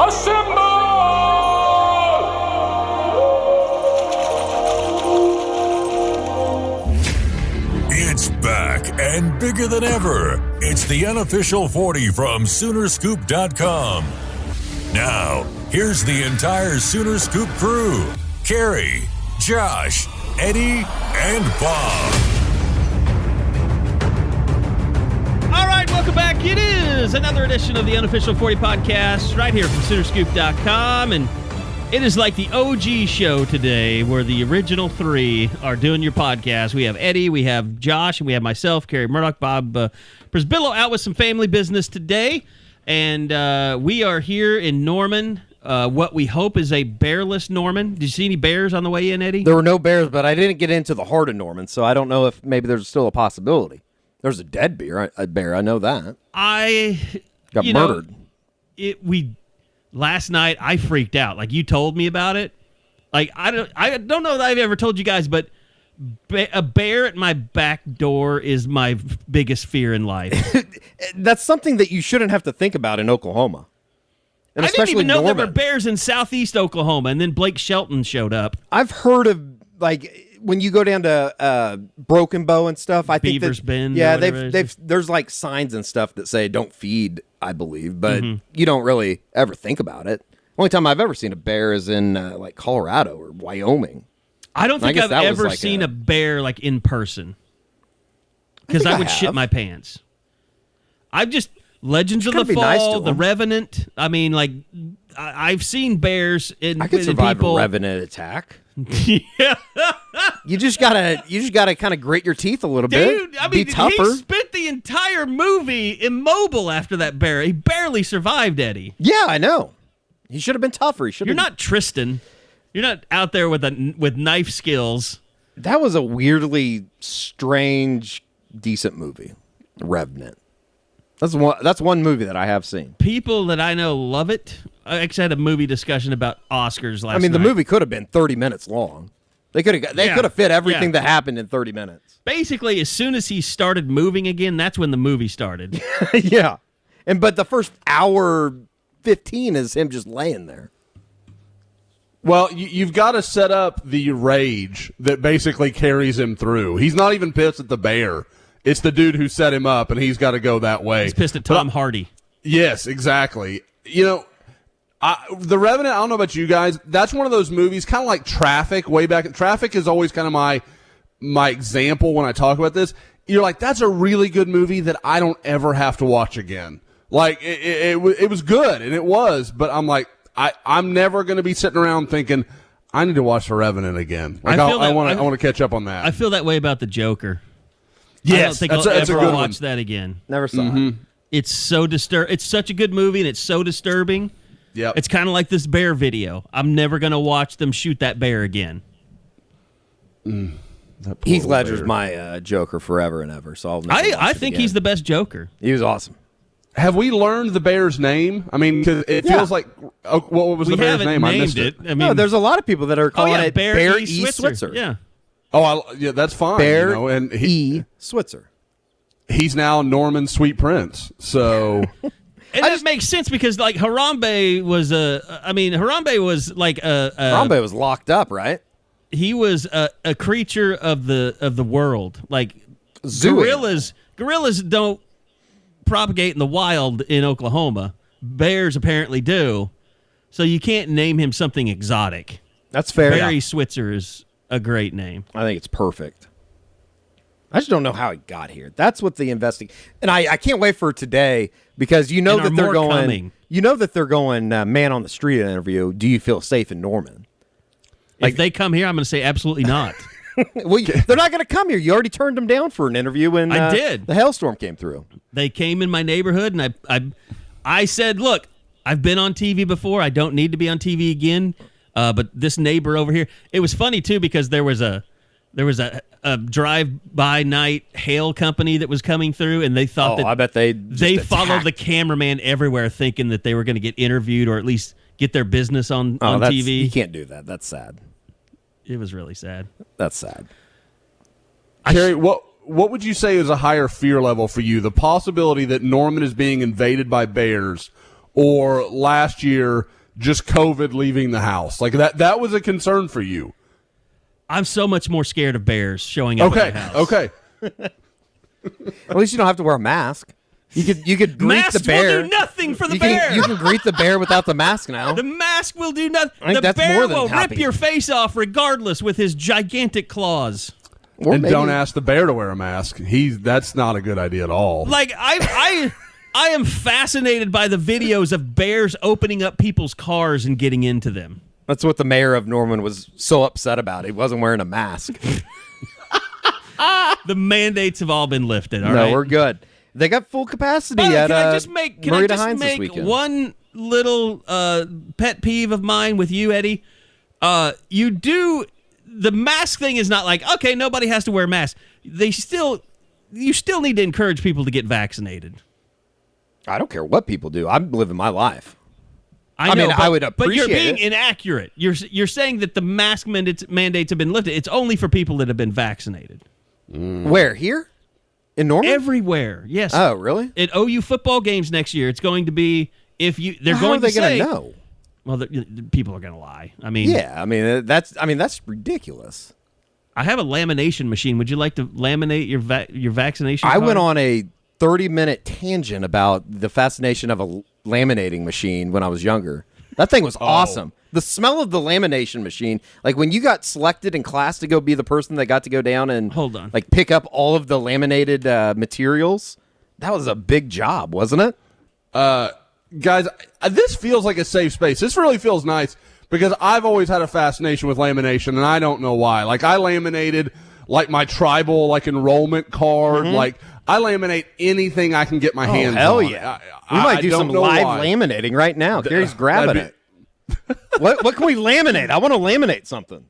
It's back and bigger than ever. It's the Unofficial 40 from SoonerScoop.com. Now, here's the entire SoonerScoop crew. Carey, Josh, Eddie, and Bob. All right, welcome back. It is another edition of the Unofficial 40 podcast right here from SoonerScoop.com. And it is like the OG show today where the original three are doing your podcast. We have Eddie, we have Josh, and we have myself, Carey Murdoch. Bob Brisbillo out with some family business today. And we are here in Norman, what we hope is a bearless Norman. Did you see any bears on the way in, Eddie? There were no bears, but I didn't get into the heart of Norman, so I don't know if maybe there's still a possibility. There's a dead bear, I know that. Got murdered. Last night, I freaked out. Like, you told me about it. Like, I don't know that I've ever told you guys, but a bear at my back door is my biggest fear in life. That's something that you shouldn't have to think about in Oklahoma. And I didn't even know Norman. there were bears in southeast Oklahoma, and then Blake Shelton showed up. I've heard of, like, when you go down to Broken Bow and stuff, I think Beaver's Bend. Yeah, there's like signs and stuff that say don't feed, I believe, but you don't really ever think about it. Only time I've ever seen a bear is in like Colorado or Wyoming. I don't think I've ever seen a bear like in person because I would shit my pants. I've just Legends of the Fall, The Revenant. I mean, like I've seen bears in. I could survive a Revenant attack. Yeah, you just gotta kind of grit your teeth a little bit. Dude, I mean, be tougher. He spent the entire movie immobile after that bear. He barely survived, Eddie. Yeah, I know. He should have been tougher. You're not Tristan. You're not out there with knife skills. That was a weirdly strange, decent movie, Revenant. That's one movie that I have seen. People that I know love it. I actually had a movie discussion about Oscars last night. The movie could have been 30 minutes long. They could have fit everything that happened in 30 minutes. Basically, as soon as he started moving again, that's when the movie started. Yeah. But the first hour 15 is him just laying there. Well, you've got to set up the rage that basically carries him through. He's not even pissed at the bear. It's the dude who set him up, and he's got to go that way. He's pissed at Tom Hardy. Yes, exactly. The Revenant, I don't know about you guys, that's one of those movies, kind of like Traffic, way back. Traffic is always kind of my example when I talk about this. You're like, that's a really good movie that I don't ever have to watch again. Like, it was good, and it was, but I'm like, I'm never going to be sitting around thinking, I need to watch The Revenant again. Like, I want to catch up on that. I feel that way about The Joker. Yes, I don't think I'll ever watch that again. Never saw it. It's so It's such a good movie, and it's so disturbing. Yep. It's kind of like this bear video. I'm never going to watch them shoot that bear again. Heath Ledger's my Joker forever and ever. So I think he's the best Joker. He was awesome. Have we learned the bear's name? I mean, because it feels like what was the bear's name? I missed it. I mean, no, there's a lot of people that are calling it Bear E. Switzer. Yeah. Oh, that's fine. Bear and E. Switzer. He's now Norman's Sweet Prince. So. And that makes sense because, like, Harambe was Harambe was like Harambe was locked up, right? He was a creature of the world. Like, gorillas don't propagate in the wild in Oklahoma. Bears apparently do. So you can't name him something exotic. That's fair. Barry Switzer is a great name. I think it's perfect. I just don't know how he got here. That's what the and I can't wait for today because you know that they're going. Coming. You know that they're going man on the street interview. Do you feel safe in Norman? If they come here, I'm going to say absolutely not. Well, they're not going to come here. You already turned them down for an interview when I did. The hailstorm came through. They came in my neighborhood, and I said, "Look, I've been on TV before. I don't need to be on TV again." But this neighbor over here, it was funny too because there was a drive-by night hail company that was coming through, and they thought I bet they followed the cameraman everywhere, thinking that they were going to get interviewed or at least get their business on TV. You can't do that. That's sad. It was really sad. That's sad. Carey, what would you say is a higher fear level for you? The possibility that Norman is being invaded by bears, or last year just COVID leaving the house? Like that was a concern for you. I'm so much more scared of bears showing up at my house. Okay. At least you don't have to wear a mask. You could greet Masks the bear. will do nothing for the bear. You can greet the bear without the mask now. The mask will do nothing. I think The that's bear more than will happy. rip your face off regardless with his gigantic claws. Or And maybe- don't ask the bear to wear a mask. That's not a good idea at all. Like I am fascinated by the videos of bears opening up people's cars and getting into them. That's what the mayor of Norman was so upset about. He wasn't wearing a mask. The mandates have all been lifted. All No, right? we're good. They got full capacity By the way, at can I just make Marita Hines this weekend. one little pet peeve of mine with you, Eddie? The mask thing is not like, okay, nobody has to wear a mask. You still need to encourage people to get vaccinated. I don't care what people do. I'm living my life. I know, mean, I would but you're appreciate being it. inaccurate. You're saying that the mask mandates have been lifted. It's only for people that have been vaccinated. Where? Here? In Norman? Everywhere, yes. Oh, really? At OU football games next year, it's going to be they're How going are they to say. going to know? Well, the people are going to lie. I mean, Yeah, I mean that's ridiculous. I have a lamination machine. Would you like to laminate your vaccination I card? went on a 30-minute tangent about the fascination of a laminating machine when I was younger. That thing was awesome. The smell of the lamination machine, like when you got selected in class to go be the person that got to go down and Hold on. like pick up all of the laminated materials, that was a big job, wasn't it? Guys, this feels like a safe space. This really feels nice because I've always had a fascination with lamination, and I don't know why. Like, I laminated, like, my tribal, like, enrollment card. Like, I laminate anything I can get my hands on. Hell yeah. We might do some live laminating right now. Gary's grabbing it. What can we laminate? I want to laminate something.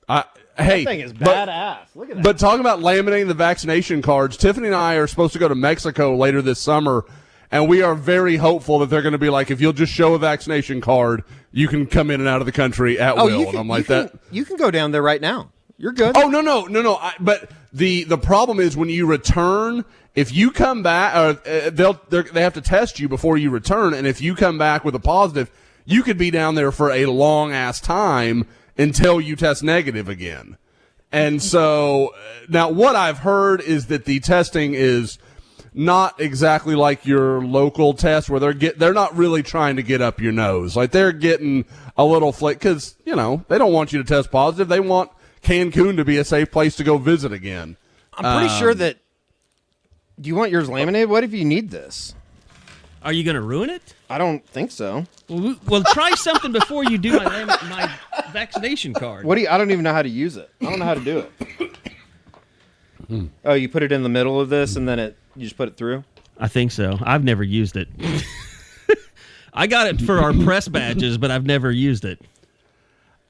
Hey, That thing is badass. Look at that. But talking about laminating the vaccination cards, Tiffany and I are supposed to go to Mexico later this summer, and we are very hopeful that they're going to be like, if you'll just show a vaccination card, you can come in and out of the country at will. And I'm like, you can go down there right now. You're good. Oh, no. But the problem is when you return, if you come back, they have to test you before you return, and if you come back with a positive, you could be down there for a long ass time until you test negative again. And so now what I've heard is that the testing is not exactly like your local test where they're not really trying to get up your nose. Like they're getting a little flick because, they don't want you to test positive. They want Cancun to be a safe place to go visit again. I'm pretty sure that. Do you want yours laminated? What if you need this? Are you going to ruin it? I don't think so. Well, try something before you do my vaccination card. I don't even know how to use it. I don't know how to do it. Oh, you put it in the middle of this and then you just put it through? I think so. I've never used it. I got it for our press badges, but I've never used it.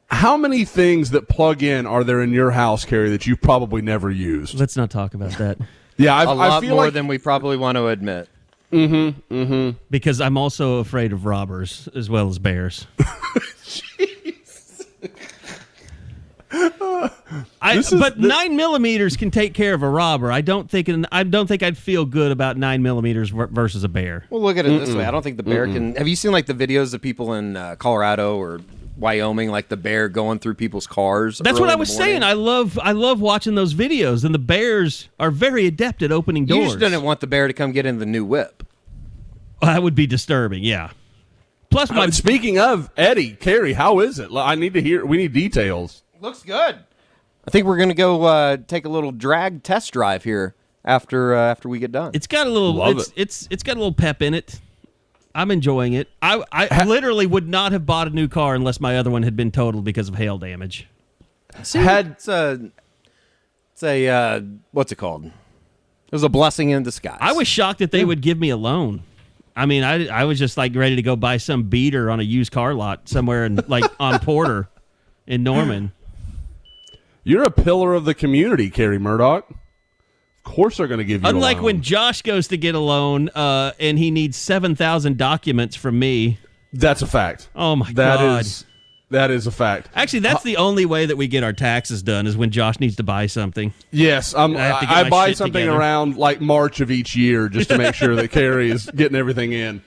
How many things that plug in are there in your house, Carey, that you've probably never used? Let's not talk about that. Yeah, A lot I feel more like than we probably want to admit. Because I'm also afraid of robbers as well as bears. But 9mm can take care of a robber. I don't think I'd feel good about 9mm versus a bear. Well, look at it this way. I don't think the bear can. Have you seen like the videos of people in Colorado or Wyoming, like the bear going through people's cars? That's what I was saying. I love watching those videos, and the bears are very adept at opening doors. You just didn't want the bear to come get in the new whip. That would be disturbing. Yeah. Plus, speaking of Eddie, Carey, how is it? I need to hear. We need details. Looks good. I think we're gonna go take a little drag test drive here after we get done. it's got a little. It's got a little pep in it. I'm enjoying it. I literally would not have bought a new car unless my other one had been totaled because of hail damage. It's a what's it called? It was a blessing in disguise. I was shocked that they would give me a loan. I mean, I was just like ready to go buy some beater on a used car lot somewhere in on Porter in Norman. You're a pillar of the community, Carey Murdoch. Of course they're going to give you Unlike a loan. when Josh goes to get a loan and he needs 7,000 documents from me. That's a fact. Oh, my God. That is a fact. Actually, that's the only way that we get our taxes done is when Josh needs to buy something. Yes, have to get I my buy shit something together. around like March of each year just to make sure that Carey is getting everything in.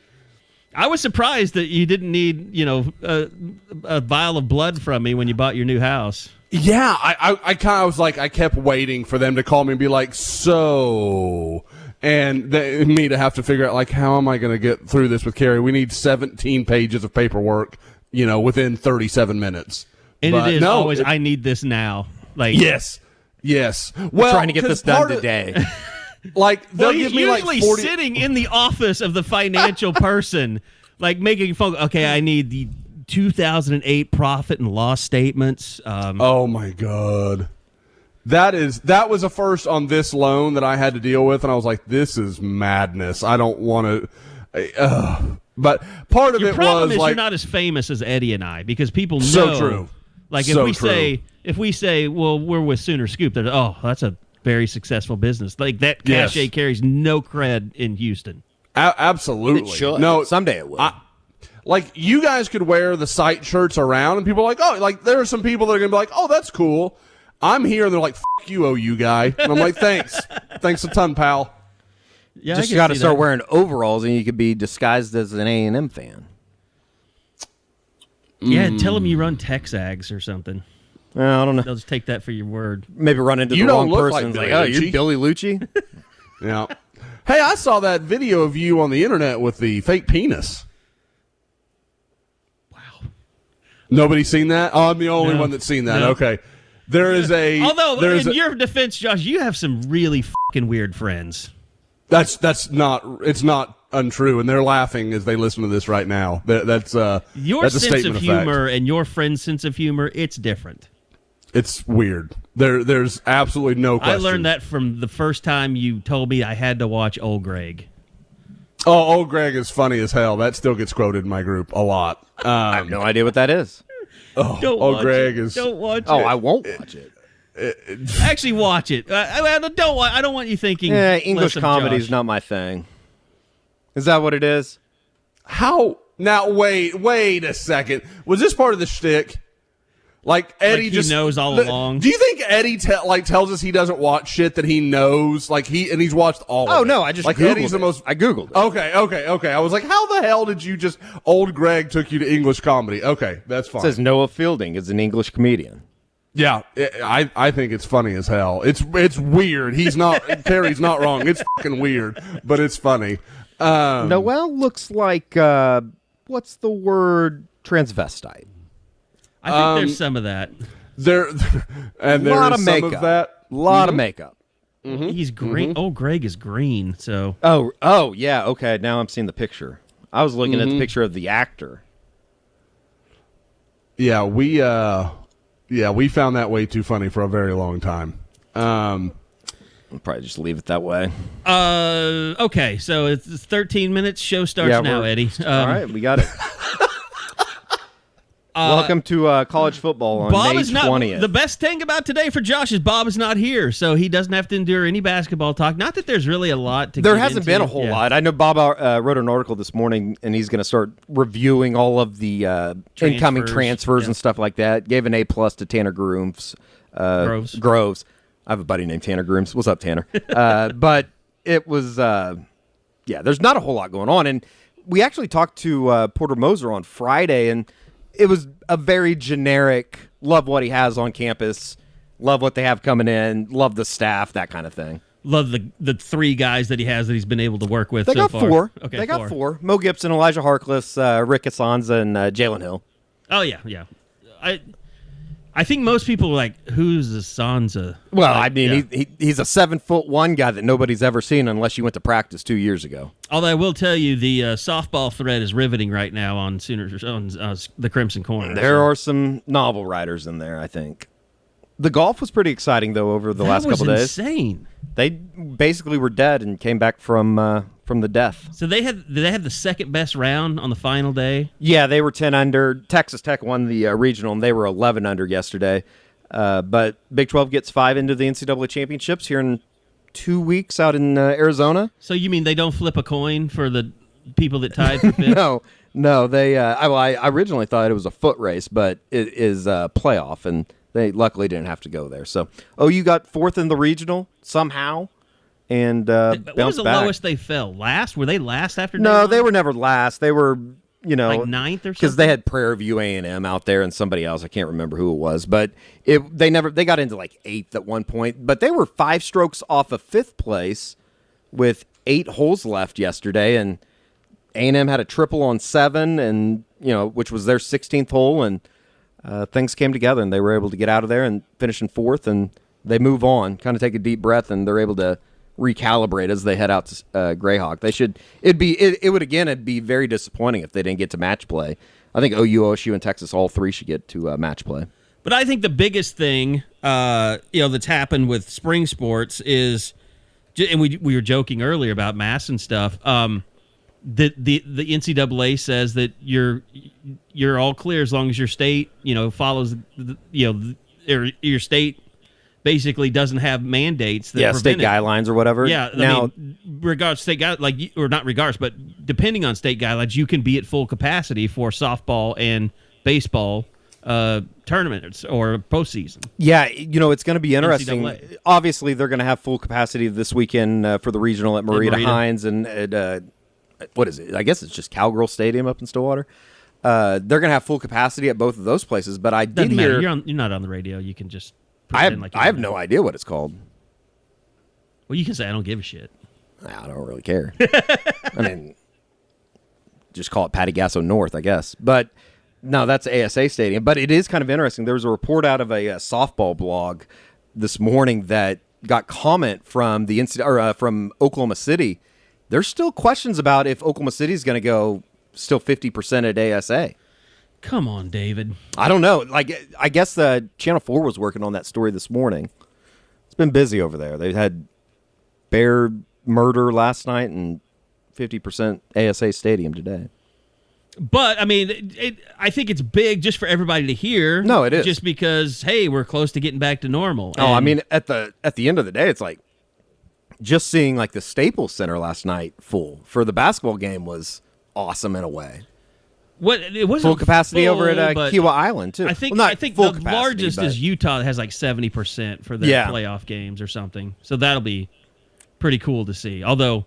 I was surprised that you didn't need, a vial of blood from me when you bought your new house. Yeah, I kind of was like, I kept waiting for them to call me and be like, and me to have to figure out, like, how am I going to get through this with Carey? We need 17 pages of paperwork, within 37 minutes. And it is always, I need this now. Like, yes. Well, trying to get this done today. Like, they'll give he's me usually 40 sitting in the office of the financial person, like making phone. Okay, I need the 2008 profit and loss statements. Oh my God, that was a first on this loan that I had to deal with, and I was like, this is madness. I don't want to. But part of your it problem was is like, you're not as famous as Eddie and I, because people know. So true. Like if we say, well, we're with Sooner Scoop, they're, oh, that's a very successful business. Like that cachet carries no cred in Houston. Absolutely. It should. No, someday it will. Like, you guys could wear the site shirts around, and people are like, oh, like, there are some people that are going to be like, oh, that's cool. I'm here, and they're like, F you, OU guy. And I'm like, thanks. Thanks a ton, pal. Yeah, just got to start wearing overalls, and you could be disguised as an A&M fan. Yeah, tell them you run Texags or something. I don't know. They'll just take that for your word. Maybe run into You the don't wrong look person. like Like, Billy oh, you're Lucci. Billy Lucci? Yeah. Hey, I saw that video of you on the internet with the fake penis. Wow. Nobody's seen that? Oh, I'm the only one that's seen that. No. Okay. There is a... Although, in your defense, Josh, you have some really fucking weird friends. It's not untrue, and they're laughing as they listen to this right now. That's your that's a sense statement of fact. humor and your friend's sense of humor, it's different. It's weird. There's absolutely no question. I learned that from the first time you told me I had to watch Old Greg. Oh, old Greg is funny as hell. That still gets quoted in my group a lot. I have no idea what that is. Don't old watch Greg it. is... Don't watch Oh, it. I won't watch it. Actually, watch it. I don't want you thinking. Yeah, English less of comedy's Josh. not my thing. Is that what it is? How? Now, wait a second. Was this part of the shtick? Like, Eddie he knows all along. Do you think Eddie tells us he doesn't watch shit that he knows? Like, he's watched all of it. Oh, no, I just like, Googled Eddie's it. the most... I Googled it. Okay. I was like, how the hell did you just... Old Greg took you to English comedy. Okay, that's fine. It says Noah Fielding is an English comedian. Yeah, I think it's funny as hell. It's weird. He's not... Terry's not wrong. It's fucking weird, but it's funny. Noel looks like, what's the word? Transvestite. I think there's some of that. There is some makeup. of that. A lot of makeup. He's green. Old Greg is green. So Oh, yeah. Okay, now I'm seeing the picture. I was looking at the picture of the actor. Yeah, we found that way too funny for a very long time. I'll probably just leave it that way. Okay, so it's 13 minutes. Show starts now, Eddie. All right, we got it. Welcome to college football on Bob May is not 20th. the best thing about today for Josh is Bob is not here, so he doesn't have to endure any basketball talk. Not that there's really a lot to. There get hasn't into. been a whole lot. I know Bob wrote an article this morning, and he's going to start reviewing all of the incoming transfers and stuff like that. Gave an A+ to Tanner Groves. Groves. I have a buddy named Tanner Grooms. What's up, Tanner? But it was, there's not a whole lot going on. And we actually talked to Porter Moser on Friday, and it was a very generic, love what he has on campus, love what they have coming in, love the staff, that kind of thing. Love the three guys that he has that he's been able to work with They so got far. four. Okay, they got four. Mo Gibson, Elijah Harkless, Rick Asanza, and Jalen Hill. Oh, yeah. I think most people are like, who's Asanza? Well, like, I mean, he's a 7'1" guy that nobody's ever seen unless you went to practice 2 years ago. Although I will tell you, the softball thread is riveting right now on the Crimson Corner. There are some novel writers in there, I think. The golf was pretty exciting, though, over the last couple days. Insane. They basically were dead and came back from the death. So did they have the second best round on the final day? Yeah, they were 10 under. Texas Tech won the regional, and they were 11 under yesterday. But Big 12 gets 5 into the NCAA championships here in 2 weeks out in Arizona. So you mean they don't flip a coin for the people that tied for fifth? No. They. I originally thought it was a foot race, but it is a playoff, and they luckily didn't have to go there. So OU got 4th in the regional somehow. and What was the back. lowest they fell? Last? Were they last after day No, one? they were never last. They were, Like ninth or something? because they had Prairie View A&M out there and somebody else. I can't remember who it was, but they got into like 8th at one point. But they were 5 strokes off of 5th place with 8 holes left yesterday, and A&M had a triple on 7, and which was their 16th hole, and things came together, and they were able to get out of there and finish in 4th, and they move on, kind of take a deep breath, and they're able to recalibrate as they head out to Greyhawk. It'd be very disappointing if they didn't get to match play. I think OU, OSU, and Texas, all 3 should get to match play. But I think the biggest thing, that's happened with spring sports is, and we were joking earlier about masks and stuff. The NCAA says that you're all clear as long as your state follows your state basically doesn't have mandates that state prevent it. guidelines or whatever. Yeah, now, regards state guidelines, or not regards, but depending on state guidelines, you can be at full capacity for softball and baseball tournaments or postseason. yeah, it's going to be interesting. NCAA. Obviously, they're going to have full capacity this weekend for the regional at Marita Hines and at what is it? I guess it's just Cowgirl Stadium up in Stillwater. They're going to have full capacity at both of those places. But I did Doesn't matter. hear You're not on the radio. You can just I pretend like I have no idea what it's called. Well, you can say I don't give a shit. I don't really care. I mean, just call it Patty Gasso North, I guess. But no, that's ASA Stadium. But it is kind of interesting. There was a report out of a softball blog this morning that got comment from from Oklahoma City. There's still questions about if Oklahoma City is going to go still 50% at ASA. Come on, David. I don't know. Like, I guess Channel 4 was working on that story this morning. It's been busy over there. They had bear murder last night and 50% ASA Stadium today. But, I mean, I think it's big just for everybody to hear. No, it is. Just because, hey, we're close to getting back to normal. Oh, I mean, at the end of the day, it's like just seeing like the Staples Center last night full for the basketball game was awesome in a way. It wasn't Full capacity full, over at but Kiawah Island too. I think Well, I not think full the capacity, largest but- is Utah that has like 70% for their playoff games or something. So that'll be pretty cool to see. Although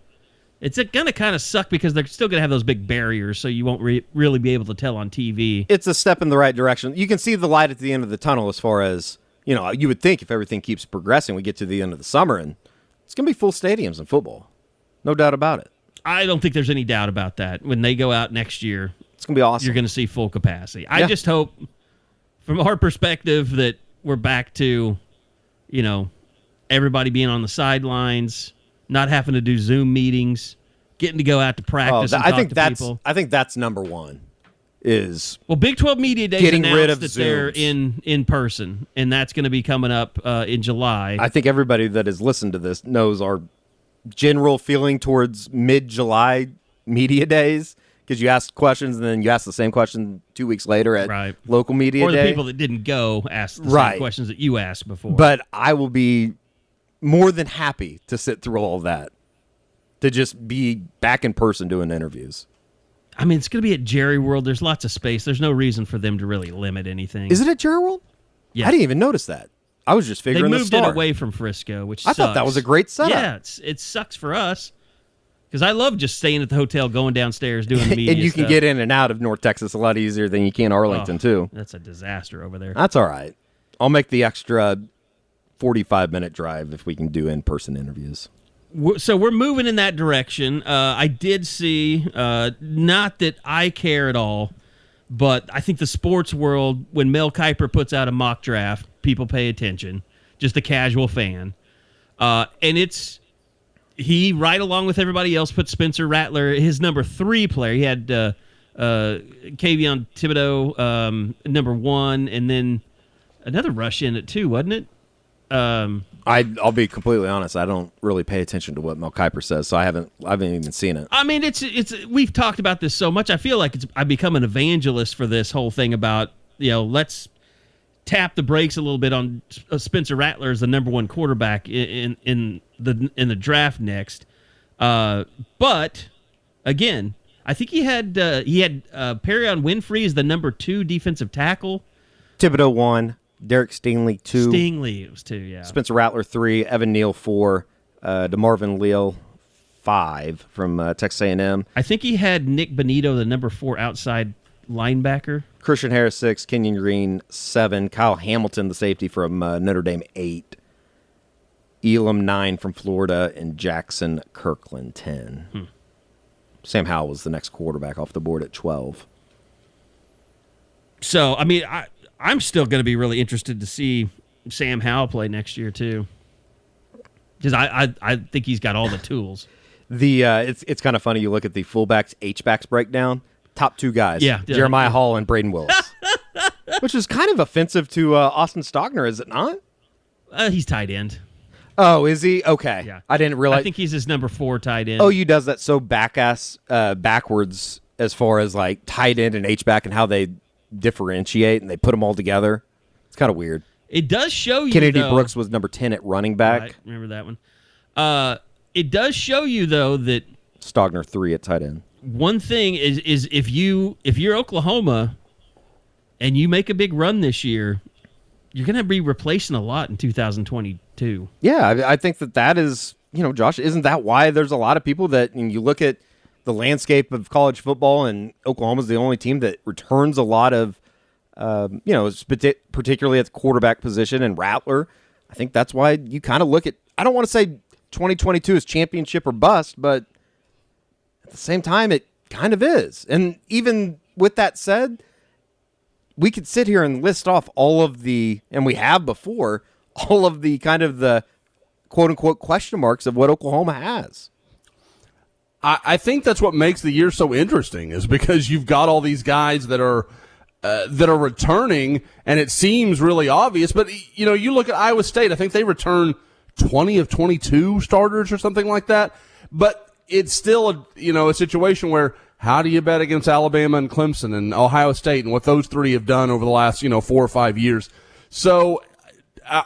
it's going to kind of suck because they're still going to have those big barriers, so you won't really be able to tell on TV. It's a step in the right direction. You can see the light at the end of the tunnel as far as, you would think if everything keeps progressing, we get to the end of the summer and it's going to be full stadiums in football. No doubt about it. I don't think there's any doubt about that. When they go out next year, It's going to be awesome. you're going to see full capacity. I just hope, from our perspective, that we're back to, everybody being on the sidelines, not having to do Zoom meetings, getting to go out to practice and talk to people. I think that's number one. Is Well, Big 12 Media Days getting rid announced of that they're Zooms. in person, and that's going to be coming up in July. I think everybody that has listened to this knows our general feeling towards mid-July media days, because you ask questions and then you ask the same question 2 weeks later at local media or the day. people that didn't go asked the Right. same questions that you asked before. But I will be more than happy to sit through all of that, to just be back in person doing interviews. I mean, it's going to be at Jerry World. There's lots of space. There's no reason for them to really limit anything. Is it at Jerry World? Yeah. I didn't even notice that. I was just They figuring moved the it Star. away from Frisco, which I thought that sucks. was a great setup. Yeah, it sucks for us because I love just staying at the hotel, going downstairs, doing the media And you can stuff. get in and out of North Texas a lot easier than you can Arlington, too. That's a disaster over there. That's all right. I'll make the extra 45-minute drive if we can do in-person interviews. So we're moving in that direction. I did see, not that I care at all, but I think the sports world, when Mel Kiper puts out a mock draft, people pay attention, just a casual fan. And he, right along with everybody else, put Spencer Rattler, his number 3 player. He had Kayvon Thibodeau, number 1, and then another rush in it too, wasn't it? I'll be completely honest. I don't really pay attention to what Mel Kiper says, so I haven't even seen it. I mean, it's we've talked about this so much. I feel like I've become an evangelist for this whole thing about, let's tap the brakes a little bit on Spencer Rattler as the number 1 quarterback in the draft next. But again, I think he had Perrion Winfrey as the number 2 defensive tackle. Thibodeau 1, Derek Stingley 2, Stingley it was 2, yeah. Spencer Rattler 3, Evan Neal 4, DeMarvin Leal, 5 from Texas A&M. I think he had Nick Benito, the number 4 outside linebacker. Christian Harris, 6. Kenyon Green, 7. Kyle Hamilton, the safety from Notre Dame, 8. Elam, 9 from Florida. And Jackson Kirkland, 10. Sam Howell was the next quarterback off the board at 12. So, I mean, I'm still going to be really interested to see Sam Howell play next year, too. Because I think he's got all the tools. It's kind of funny. You look at the fullbacks, H-backs breakdown. Top 2 guys, Jeremiah Hall and Braden Willis. Which is kind of offensive to Austin Stogner, is it not? He's tight end. Oh, is he? Okay. Yeah. I didn't realize. I think he's his number 4 tight end. OU does that so backwards as far as like tight end and H-back and how they differentiate and they put them all together. It's kind of weird. It does show you, Kennedy though, Brooks was number 10 at running back. Right, remember that one. It does show you, though, that Stogner 3 at tight end. One thing is if you're Oklahoma and you make a big run this year, you're going to be replacing a lot in 2022. Yeah, I think that is, Josh, isn't that why there's a lot of people that, and you look at the landscape of college football and Oklahoma's the only team that returns a lot of, particularly at the quarterback position and Rattler. I think that's why you kind of look at, I don't want to say 2022 is championship or bust, but at the same time, it kind of is. And even with that said, we could sit here and list off all of the, and we have before, all of the kind of the quote-unquote question marks of what Oklahoma has. I think that's what makes the year so interesting is because you've got all these guys that are returning, and it seems really obvious. But, you look at Iowa State, I think they return 20 of 22 starters or something like that. But it's still a situation where how do you bet against Alabama and Clemson and Ohio State and what those 3 have done over the last 4 or 5 years? So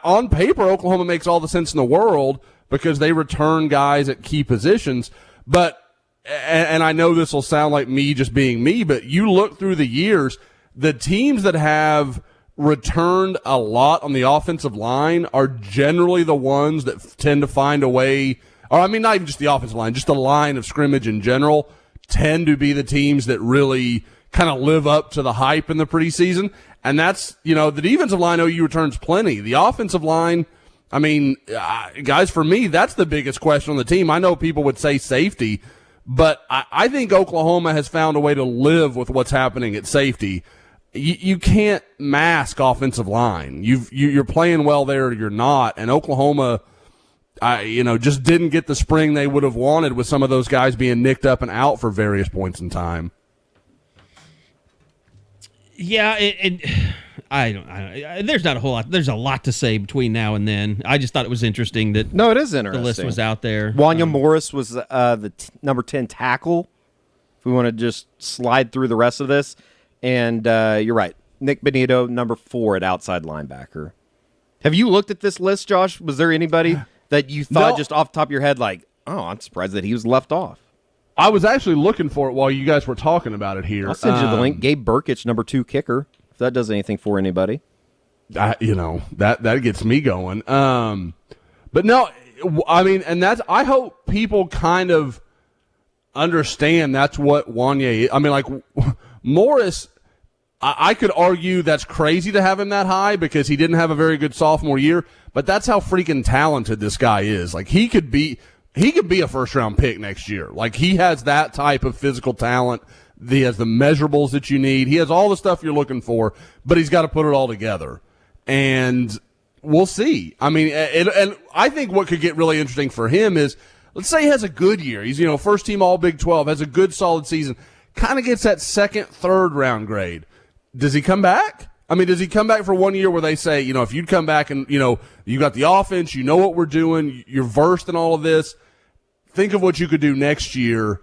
on paper, Oklahoma makes all the sense in the world because they return guys at key positions. But and I know this will sound like me just being me, but you look through the years, the teams that have returned a lot on the offensive line are generally the ones that tend to find a way. Or, I mean, not even just the offensive line, just the line of scrimmage in general tend to be the teams that really kind of live up to the hype in the preseason. And that's, the defensive line, OU returns plenty. The offensive line, I mean, guys, for me, that's the biggest question on the team. I know people would say safety, but I think Oklahoma has found a way to live with what's happening at safety. You can't mask offensive line. You're playing well there or you're not. And Oklahoma, just didn't get the spring they would have wanted with some of those guys being nicked up and out for various points in time. Yeah, and I don't. There's not a whole lot. There's a lot to say between now and then. I just thought it was interesting that. No, it is interesting. The list was out there. Wanya Morris was the number 10 tackle. If we want to just slide through the rest of this, and you're right, Nick Benito, number 4 at outside linebacker. Have you looked at this list, Josh? Was there anybody that you thought just off the top of your head, like, oh, I'm surprised that he was left off? I was actually looking for it while you guys were talking about it here. I'll send you the link. Gabe Burkich, number 2 kicker. If that does anything for anybody. That gets me going. But no, I mean, and I hope people kind of understand that's what Wanya is. I mean, like, Morris, I could argue that's crazy to have him that high because he didn't have a very good sophomore year, but that's how freaking talented this guy is. Like, he could be a first-round pick next year. Like, he has that type of physical talent. He has the measurables that you need. He has all the stuff you're looking for, but he's got to put it all together. And we'll see. I mean, and I think what could get really interesting for him is, let's say he has a good year. He's, first team all Big 12, has a good solid season, kind of gets that second, third round grade. Does he come back? I mean, does he come back for 1 year where they say, if you'd come back and, you got the offense, you know what we're doing, you're versed in all of this, think of what you could do next year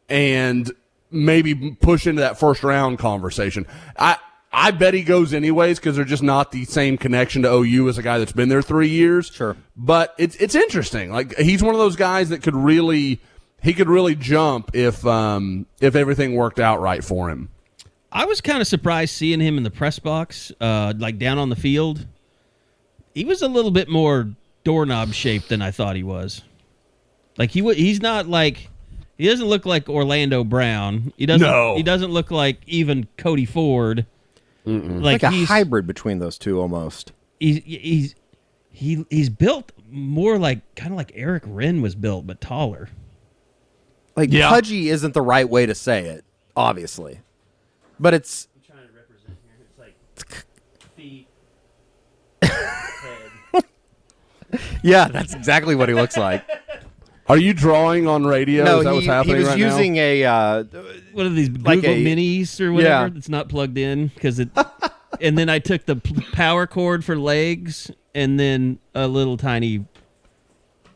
and maybe push into that first round conversation. I bet he goes anyways because they're just not the same connection to OU as a guy that's been there 3 years. Sure. But it's interesting. Like, he's one of those guys that could really jump if everything worked out right for him. I was kind of surprised seeing him in the press box, like down on the field. He was a little bit more doorknob shaped than I thought he was. Like he's not like he doesn't look like Orlando Brown. He doesn't. No. He doesn't look like even Cody Ford. Like a hybrid between those two almost. He's built more kind of like Eric Wren was built, but taller. Like pudgy isn't the right way to say it, obviously, but it's. I'm trying to represent here. It's like feet, head. Yeah, that's exactly what he looks like. Are you drawing on radio? No, Is that what's happening he was right using a One of these Google like Minis or whatever Yeah. that's not plugged in because it. And then I took the power cord for legs, and then a little tiny,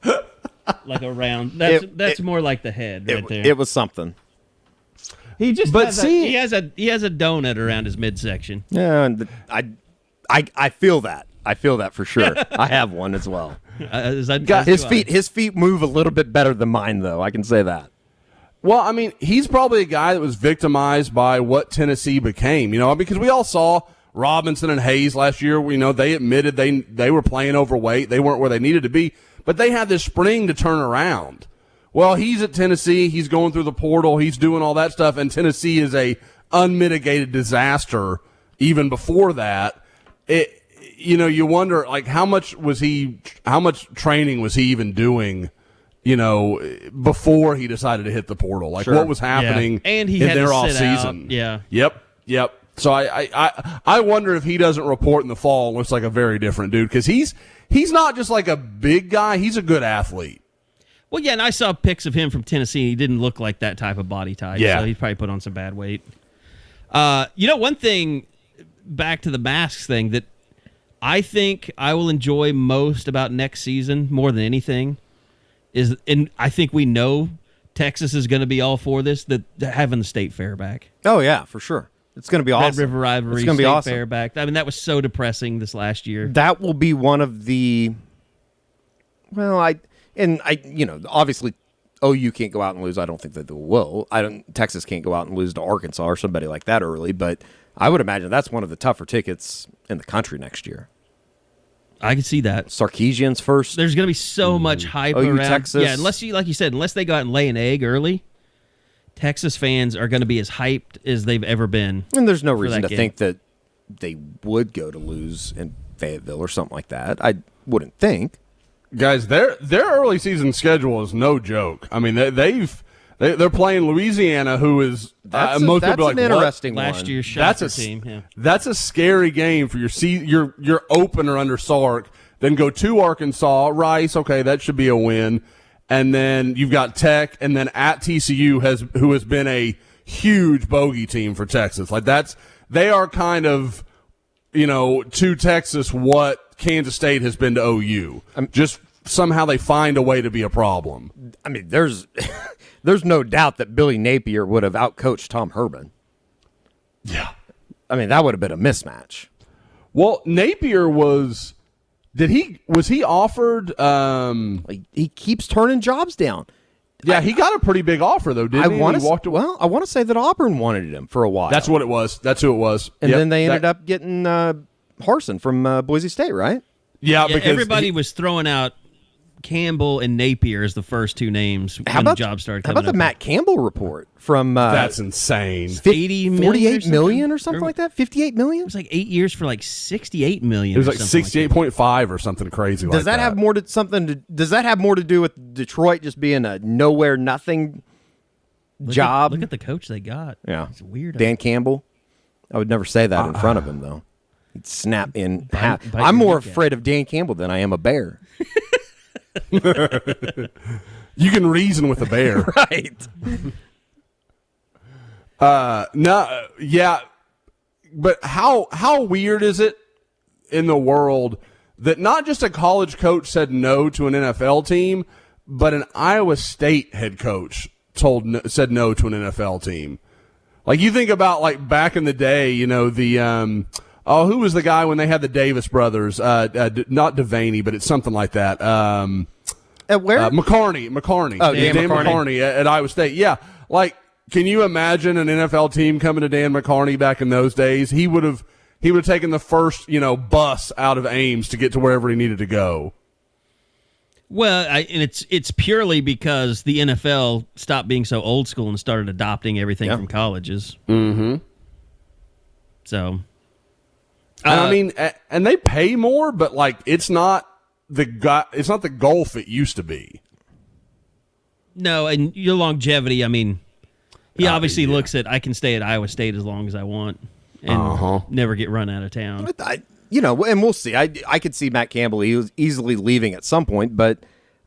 like a round. That's more like the head right there. It was something. He just But has see- he has a donut around his midsection. Yeah, and I feel that. I feel that for sure. I have one as well. His feet move a little bit better than mine, though. I can say that. Well, I mean, he's probably a guy that was victimized by what Tennessee became, because we all saw Robinson and Hayes last year. They admitted they were playing overweight. They weren't where they needed to be, but they had this spring to turn around. Well, he's at Tennessee. He's going through the portal. He's doing all that stuff, and Tennessee is a unmitigated disaster even before that. You wonder, like, how much training was he even doing, before he decided to hit the portal? Like, what was happening And he in had their to off sit season? out. Yeah. Yep. So I wonder if he doesn't report in the fall and looks like a very different dude, because he's not just like a big guy. He's a good athlete. Well, yeah, and I saw pics of him from Tennessee. He didn't look like that type of body type. Yeah. So he probably put on some bad weight. One thing, back to the masks thing, that I think I will enjoy most about next season more than anything is, and I think we know Texas is going to be all for this, that having the state fair back. Oh, yeah, for sure. It's going to be awesome. Red River Rivalry, it's going to be state awesome. fair back. I mean, that was so depressing this last year. That will be one of the. Well, obviously, OU can't go out and lose. I don't think that they will. Texas can't go out and lose to Arkansas or somebody like that early, but I would imagine that's one of the tougher tickets in the country next year. I can see that. Sarkeesian's first. There's going to be so much hype OU, around. Texas. Yeah, like you said, unless they go out and lay an egg early, Texas fans are going to be as hyped as they've ever been. And there's no reason to game. think that they would go to lose in Fayetteville or something like that. I wouldn't think. Guys, their early season schedule is no joke. I mean, they're playing Louisiana, who is That's most an people are like, interesting Last one. year's That's shocker a team. Yeah. That's a scary game for your opener under Sark. Then go to Arkansas, Rice. Okay, that should be a win. And then you've got Tech, and then at TCU who has been a huge bogey team for Texas. Like they are kind of, to Texas what Kansas State has been to OU. Just somehow they find a way to be a problem. I mean, there's no doubt that Billy Napier would have outcoached Tom Herman. Yeah. I mean, that would have been a mismatch. Well, Napier was he offered He keeps turning jobs down. Yeah, he got a pretty big offer though, didn't he? I want to say that Auburn wanted him for a while. That's what it was. That's who it was. And then they ended up getting Harsin from Boise State, right? Yeah, because everybody was throwing out Campbell and Napier as the first two names when the job started How coming about the up. Matt Campbell report from that's insane. 80 million 48 million or something like that? 58 It million? was like 8 years for like 68 million. It was or like something 68.5 or something crazy like that. Does that have more to do with Detroit just being a nowhere nothing job? Look at the coach they got. Yeah. It's weird. Dan Campbell. I would never say that in front of him though. He'd snap in half. bite I'm your more kneecap. afraid of Dan Campbell than I am a bear. You can reason with a bear. Right. No, yeah, but how weird is it in the world that not just a college coach said no to an NFL team, but an Iowa State head coach said no to an NFL team? Like, you think about, like, back in the day, who was the guy when they had the Davis brothers? Not Devaney, but it's something like that. At where? McCarney. Oh, Dan McCarney at Iowa State. Yeah. Like, can you imagine an NFL team coming to Dan McCarney back in those days? He would have taken the first, bus out of Ames to get to wherever he needed to go. Well, and it's purely because the NFL stopped being so old school and started adopting everything from colleges. Mm-hmm. So, and I mean, and they pay more, but like it's not the golf it used to be. No, and your longevity. I mean, he obviously looks at I can stay at Iowa State as long as I want and never get run out of town. And we'll see. I could see Matt Campbell easily leaving at some point, but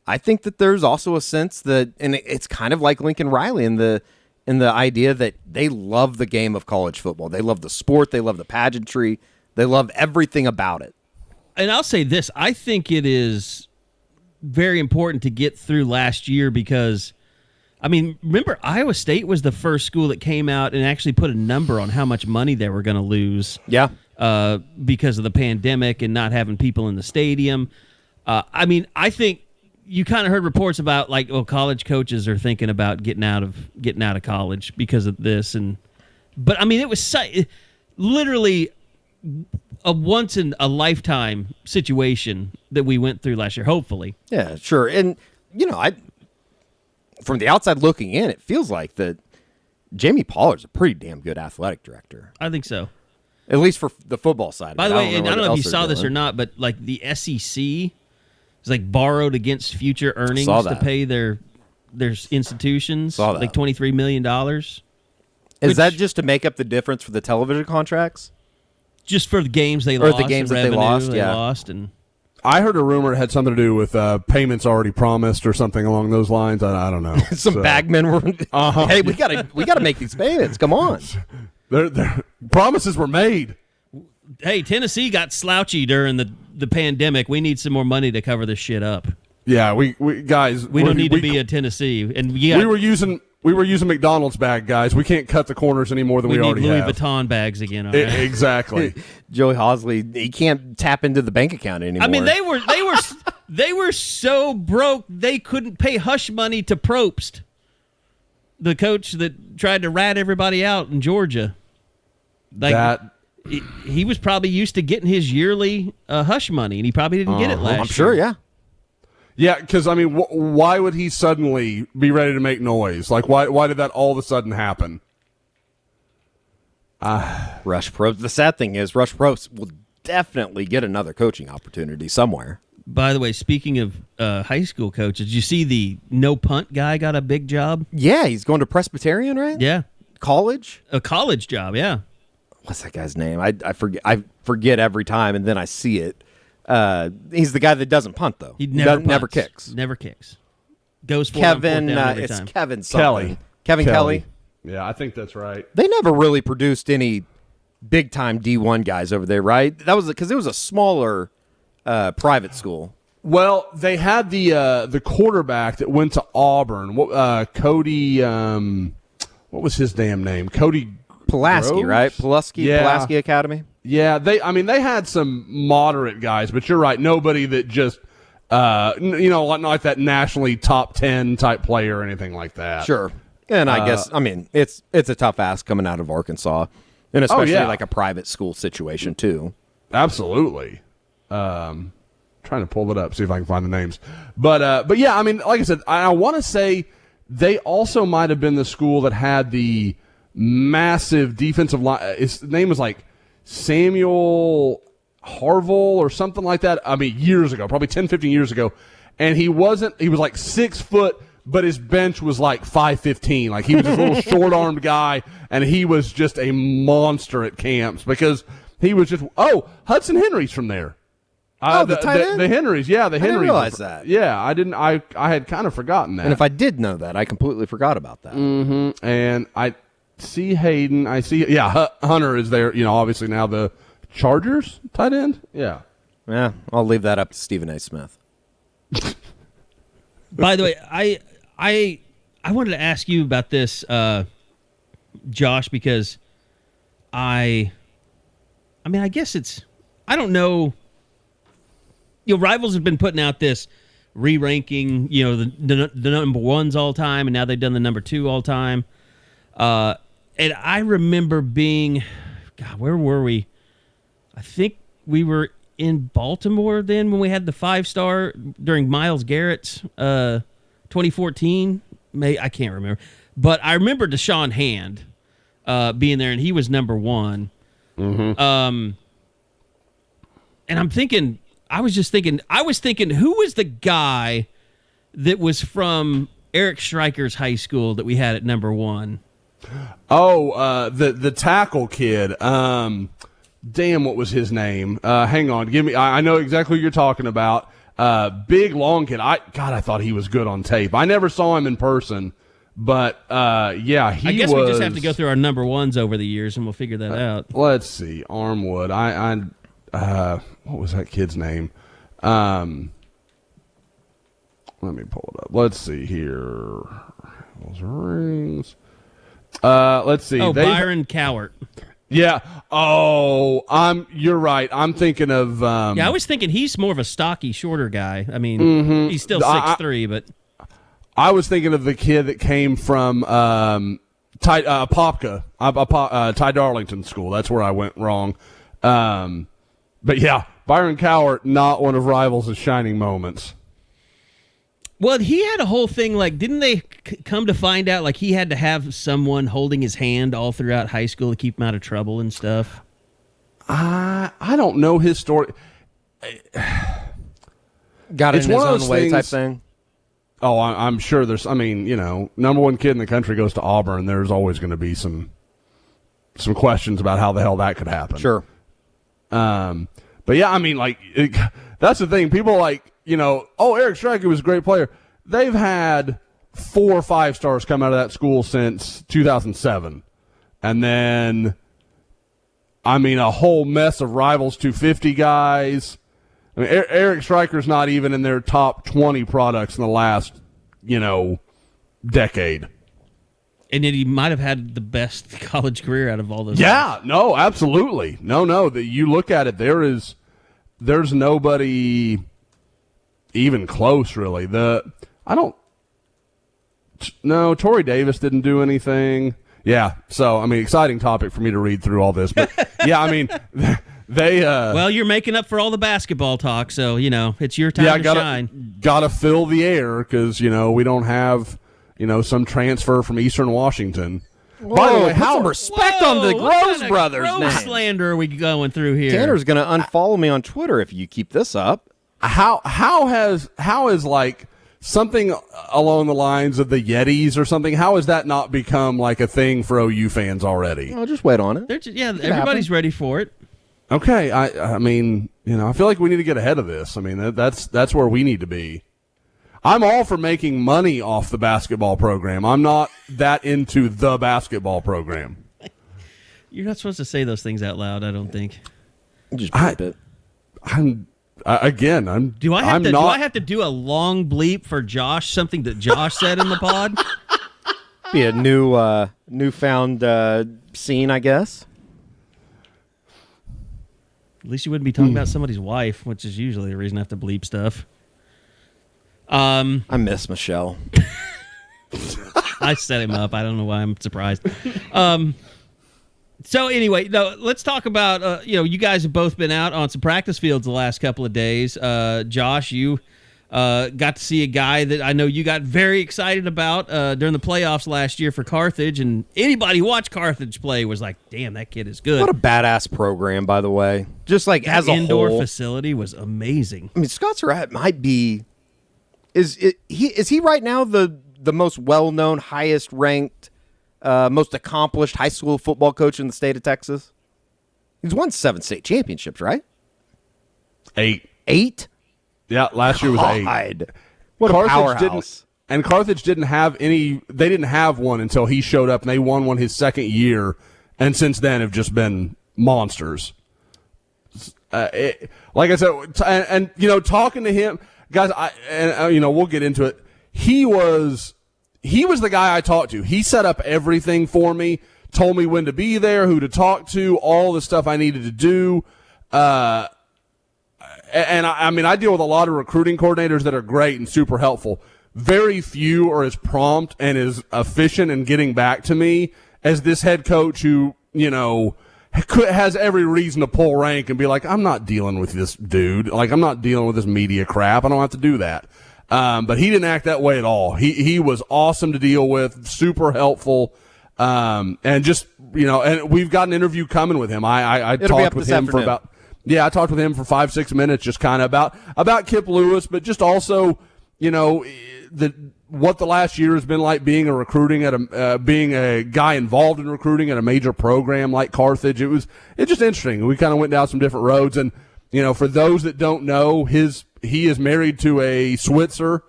I think that there's also a sense that, and it's kind of like Lincoln Riley in the idea that they love the game of college football. They love the sport. They love the pageantry. They love everything about it. And I'll say this: I think it is very important to get through last year because, I mean, remember Iowa State was the first school that came out and actually put a number on how much money they were going to lose. Yeah. Because of the pandemic and not having people in the stadium. I mean, I think you kind of heard reports about like, college coaches are thinking about getting out of college because of this, but I mean, it was literally a once in a lifetime situation that we went through last year. Hopefully, yeah, sure. And from the outside looking in, it feels like that Jamie Pollard's a pretty damn good athletic director. I think so. At least for the football side. By the way, and I don't know if you saw this or not, but like the SEC is like borrowed against future earnings to pay their institutions like $23 million. Is that just to make up the difference for the television contracts? Just for the games they lost, or the games that they lost, and I heard a rumor it had something to do with payments already promised or something along those lines. I don't know. Some bagmen were. Hey, we gotta make these payments. Come on. Their promises were made. Hey, Tennessee got slouchy during the pandemic. We need some more money to cover this shit up. Yeah, we guys. We don't need to be a Tennessee, and we were using McDonald's bag, guys. We can't cut the corners any more than we already have. We need have. Louis Vuitton bags again. All right? Exactly. Joey Hosley, he can't tap into the bank account anymore. I mean, they were so broke they couldn't pay hush money to Probst, the coach that tried to rat everybody out in Georgia. Like he was probably used to getting his yearly hush money, and he probably didn't get it last year. I'm sure, yeah. Yeah, because, I mean, why would he suddenly be ready to make noise? Like, why did that all of a sudden happen? Rush Probst. The sad thing is, Rush Probst will definitely get another coaching opportunity somewhere. By the way, speaking of high school coaches, did you see the no punt guy got a big job? Yeah, he's going to Presbyterian, right? Yeah. College? A college job, yeah. What's that guy's name? I forget every time, and then I see it. He's the guy that doesn't punt, though. He never kicks. Never kicks. Goes for Kevin. every It's time. Kevin something. Kevin Kelly. Yeah, I think that's right. They never really produced any big time D1 guys over there, right? That was because it was a smaller private school. Well, they had the quarterback that went to Auburn. Cody. What was his damn name? Cody Pulaski, Groves? right? Pulaski. Yeah. Pulaski Academy. Yeah, they had some moderate guys, but you're right. Nobody that just, not like that nationally top 10 type player or anything like that. Sure. And I guess, it's a tough ask coming out of Arkansas, and especially like a private school situation too. Absolutely. Trying to pull it up, see if I can find the names. But yeah, I mean, like I said, I want to say they also might have been the school that had the massive defensive line. His name was like Samuel Harville or something like that. I mean, years ago, probably 10, 15 years ago. And he was like 6 foot, but his bench was like 5'15". Like he was this little short-armed guy, and he was just a monster at camps because he was just, Hudson Henry's from there. The tight end? The Henrys, yeah, the Henrys. I didn't realize that. Yeah, I didn't. I had kind of forgotten that. And if I did know that, I completely forgot about that. Mm-hmm. And I see Hayden. I see, Hunter is there. Obviously now the Chargers tight end. Yeah. Yeah, I'll leave that up to Stephen A. Smith. By the way, I wanted to ask you about this, Josh, because I guess it's, I don't know. Rivals have been putting out this re-ranking, the number ones all time, and now they've done the number 2 all time. And I remember being, God, where were we? I think we were in Baltimore then when we had the 5-star during Myles Garrett's 2014. I can't remember. But I remember Deshaun Hand being there, and he was number 1. Mm-hmm. And I was thinking, who was the guy that was from Eric Stryker's high school that we had at number 1? Oh, the tackle kid. Damn, what was his name? Hang on, give me. I know exactly who you're talking about. Big long kid. I thought he was good on tape. I never saw him in person, but yeah, he. I guess was, we just have to go through our number 1s over the years, and we'll figure that out. Let's see, Armwood. What was that kid's name? Let me pull it up. Let's see here. Those rings. Let's see. Oh, Byron Cowart. Yeah. Oh, you're right. I'm thinking of. Yeah, I was thinking he's more of a stocky, shorter guy. I mean, he's still 6'3", but. I was thinking of the kid that came from Popka, Ty Darlington School. That's where I went wrong. But yeah, Byron Cowart, not one of Rivals' shining moments. Well, he had a whole thing, like, didn't they come to find out, like, he had to have someone holding his hand all throughout high school to keep him out of trouble and stuff? I don't know his story. Got it in his own way type thing? Oh, I'm sure there's, number 1 kid in the country goes to Auburn. There's always going to be some questions about how the hell that could happen. Sure. But yeah, that's the thing. People Eric Stryker was a great player. They've had 4 or 5 stars come out of that school since 2007. And then, a whole mess of Rivals 250 guys. Eric Stryker's not even in their top 20 products in the last, decade. And then he might have had the best college career out of all those. Yeah, guys. No, absolutely. No, that you look at it, there's nobody even close, really. Torrey Davis didn't do anything. Yeah, so, exciting topic for me to read through all this. But, yeah, they... well, you're making up for all the basketball talk, so, it's your time to shine. Gotta fill the air because, we don't have, some transfer from Eastern Washington. Whoa, by the way, put some respect on the Groves brothers' name. Slander are we going through here? Tanner's going to unfollow me on Twitter if you keep this up. How has something along the lines of the Yetis or something, how has that not become like a thing for OU fans already? I'll just wait on it. Everybody's ready for it. Okay, I feel like we need to get ahead of this. That's where we need to be. I'm all for making money off the basketball program. I'm not that into the basketball program. You're not supposed to say those things out loud, I don't think. Just bleep it. Do I have to do a long bleep for Josh, something that Josh said in the pod? Be a newfound scene, I guess. At least you wouldn't be talking about somebody's wife, which is usually the reason I have to bleep stuff. I miss Michelle. I set him up. I don't know why I'm surprised. So anyway, let's talk about, you guys have both been out on some practice fields the last couple of days. Josh, you got to see a guy that I know you got very excited about during the playoffs last year for Carthage, and anybody who watched Carthage play was like, damn, that kid is good. What a badass program, by the way. Just like that as a indoor whole. facility was amazing. Scott Surratt might be... Is he right now the most well-known, highest-ranked, most accomplished high school football coach in the state of Texas? He's won 7 state championships, right? 8. 8? Yeah, last year was 8. What Carthage a powerhouse. Carthage didn't have any. They didn't have one until he showed up, and they won one his second year, and since then have just been monsters. Like I said, and talking to him, guys, we'll get into it. He was the guy I talked to. He set up everything for me, told me when to be there, who to talk to, all the stuff I needed to do. And I deal with a lot of recruiting coordinators that are great and super helpful. Very few are as prompt and as efficient in getting back to me as this head coach who, has every reason to pull rank and be like, I'm not dealing with this dude. Like, I'm not dealing with this media crap. I don't have to do that. But he didn't act that way at all. He was awesome to deal with, super helpful. And just, and we've got an interview coming with him. I talked with him for about, I talked with him for 5-6 minutes, just kind of about Kip Lewis, but just also, what the last year has been like being being a guy involved in recruiting at a major program like Carthage. It's just interesting. We kind of went down some different roads, and for those that don't know, he is married to a Switzer,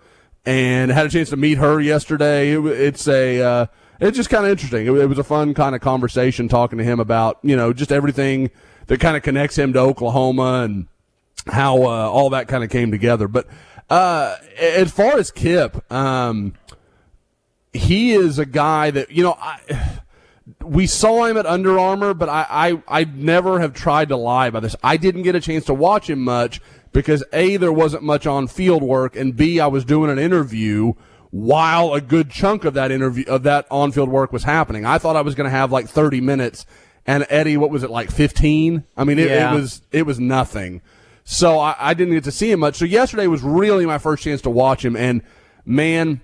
and had a chance to meet her yesterday. It's just kind of interesting. It was a fun kind of conversation talking to him about just everything that kind of connects him to Oklahoma and how all that kind of came together. But as far as Kip, he is a guy that, we saw him at Under Armour, but I never have tried to lie about this. I didn't get a chance to watch him much because A, there wasn't much on field work, and B, I was doing an interview while a good chunk of that on-field work was happening. I thought I was going to have like 30 minutes, and Eddie, what was it, like 15? I mean, it was nothing. So I didn't get to see him much. So yesterday was really my first chance to watch him. And, man,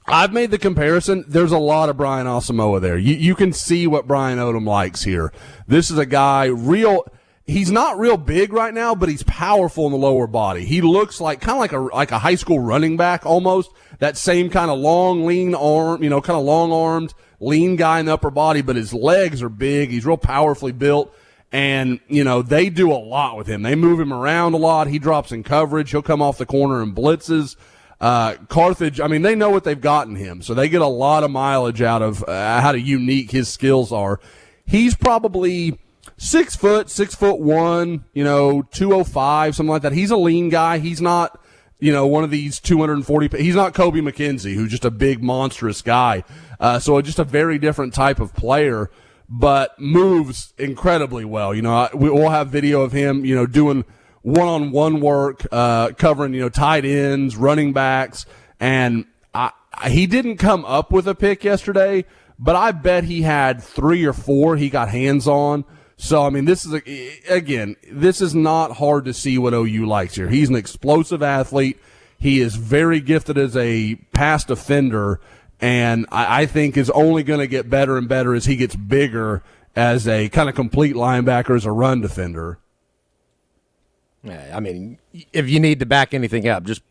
I've made the comparison. There's a lot of Brian Asamoah there. You can see what Brian Odom likes here. This is a guy he's not real big right now, but he's powerful in the lower body. He looks like kind of like a high school running back almost. That same kind of long, lean arm, kind of long-armed, lean guy in the upper body, but his legs are big. He's real powerfully built. And, they do a lot with him. They move him around a lot. He drops in coverage. He'll come off the corner and blitzes. Carthage, I mean, they know what they've got in him. So they get a lot of mileage out of how unique his skills are. He's probably 6 foot, 6'1", 205, something like that. He's a lean guy. He's not, one of these 240. He's not Kobe McKenzie, who's just a big, monstrous guy. So just a very different type of player, but moves incredibly well. We'll have video of him, doing one-on-one work, covering, tight ends, running backs. And he didn't come up with a pick yesterday, but I bet he had 3 or 4 he got hands on. So, I mean, this is not hard to see what OU likes here. He's an explosive athlete. He is very gifted as a pass defender, and I think is only going to get better and better as he gets bigger as a kind of complete linebacker, as a run defender. Yeah, I mean, if you need to back anything up, just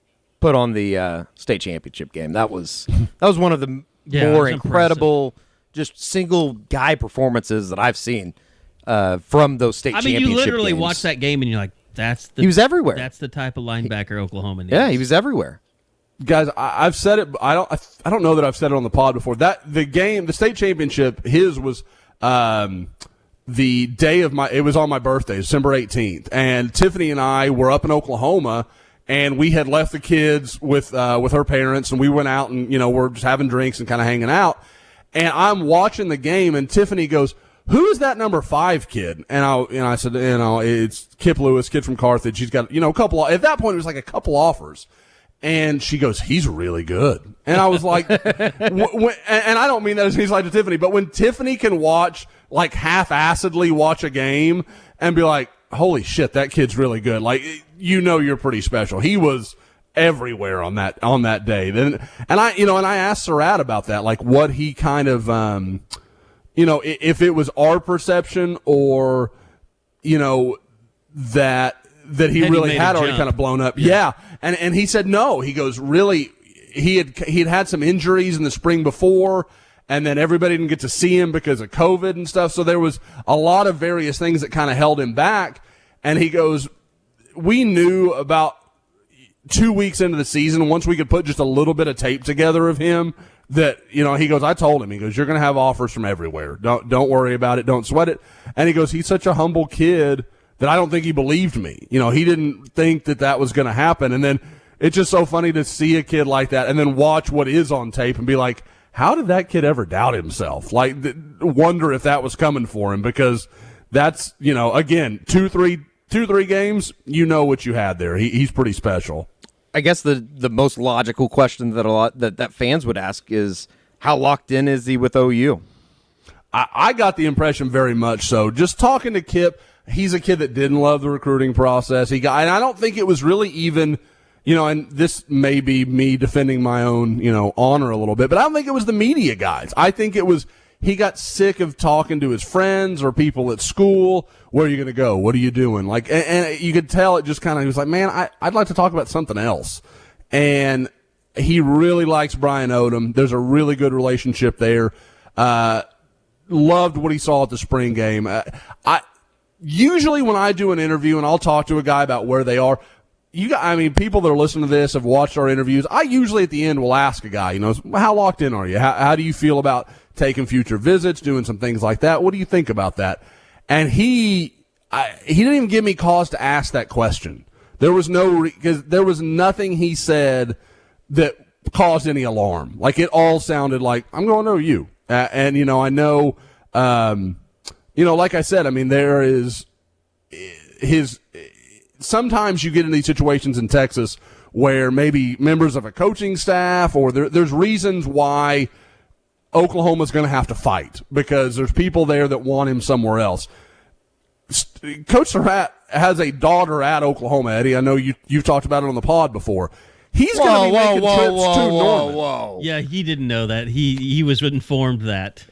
put on the state championship game. That was one of the more incredible, just single guy performances that I've seen from those state championship games. You literally watch that game and you're like, he was everywhere. That's the type of linebacker Oklahoma needs. Yeah, he was everywhere. Guys, I've said it. I don't know that I've said it on the pod before. The state championship, his was the day of it was on my birthday, December 18th, and Tiffany and I were up in Oklahoma, and we had left the kids with her parents, and we went out and we're just having drinks and kind of hanging out, and I'm watching the game, and Tiffany goes, "Who is that number 5 kid?" And I said, it's Kip Lewis, kid from Carthage. He's got a couple. At that point, it was like a couple offers. And she goes, "He's really good." And I was like, and I don't mean that as he's like to Tiffany, but when Tiffany can like half-assedly watch a game and be like, "Holy shit, that kid's really good," like, you're pretty special. He was everywhere on that day. And I asked Surratt about that, like what he kind of, if it was our perception or, that he really had already kind of blown up. Yeah. And he said no. He goes, really, he had some injuries in the spring before, and then everybody didn't get to see him because of COVID and stuff. So there was a lot of various things that kind of held him back. And he goes, we knew about 2 weeks into the season, once we could put just a little bit of tape together of him, that, he goes, I told him, he goes, you're going to have offers from everywhere. Don't worry about it. Don't sweat it. And he goes, he's such a humble kid that I don't think he believed me. He didn't think that was going to happen. And then it's just so funny to see a kid like that and then watch what is on tape and be like, how did that kid ever doubt himself? Like, wonder if that was coming for him, because that's, again, two, three games, what you had there. He's pretty special. I guess the most logical question that fans would ask is, how locked in is he with OU? I got the impression very much so. Just talking to Kip, he's a kid that didn't love the recruiting process. And I don't think it was really even, and this may be me defending my own, honor a little bit, but I don't think it was the media guys. I think it was he got sick of talking to his friends or people at school. Where are you going to go? What are you doing? Like, and you could tell it just kind of, he was like, man, I'd like to talk about something else. And he really likes Brian Odom. There's a really good relationship there. Loved what he saw at the spring game. Usually when I do an interview and I'll talk to a guy about where they are, people that are listening to this have watched our interviews. I usually at the end will ask a guy, how locked in are you? How do you feel about taking future visits, doing some things like that? What do you think about that? And he didn't even give me cause to ask that question. There was because there was nothing he said that caused any alarm. Like, it all sounded like, I'm going to know you. And I know, like I said, there is sometimes you get in these situations in Texas where maybe members of a coaching staff or there's reasons why Oklahoma's going to have to fight because there's people there that want him somewhere else. Coach Surratt has a daughter at Oklahoma, Eddie. I know you've talked about it on the pod before. He's going to be making trips to Norman. Yeah, he didn't know that. He was informed that.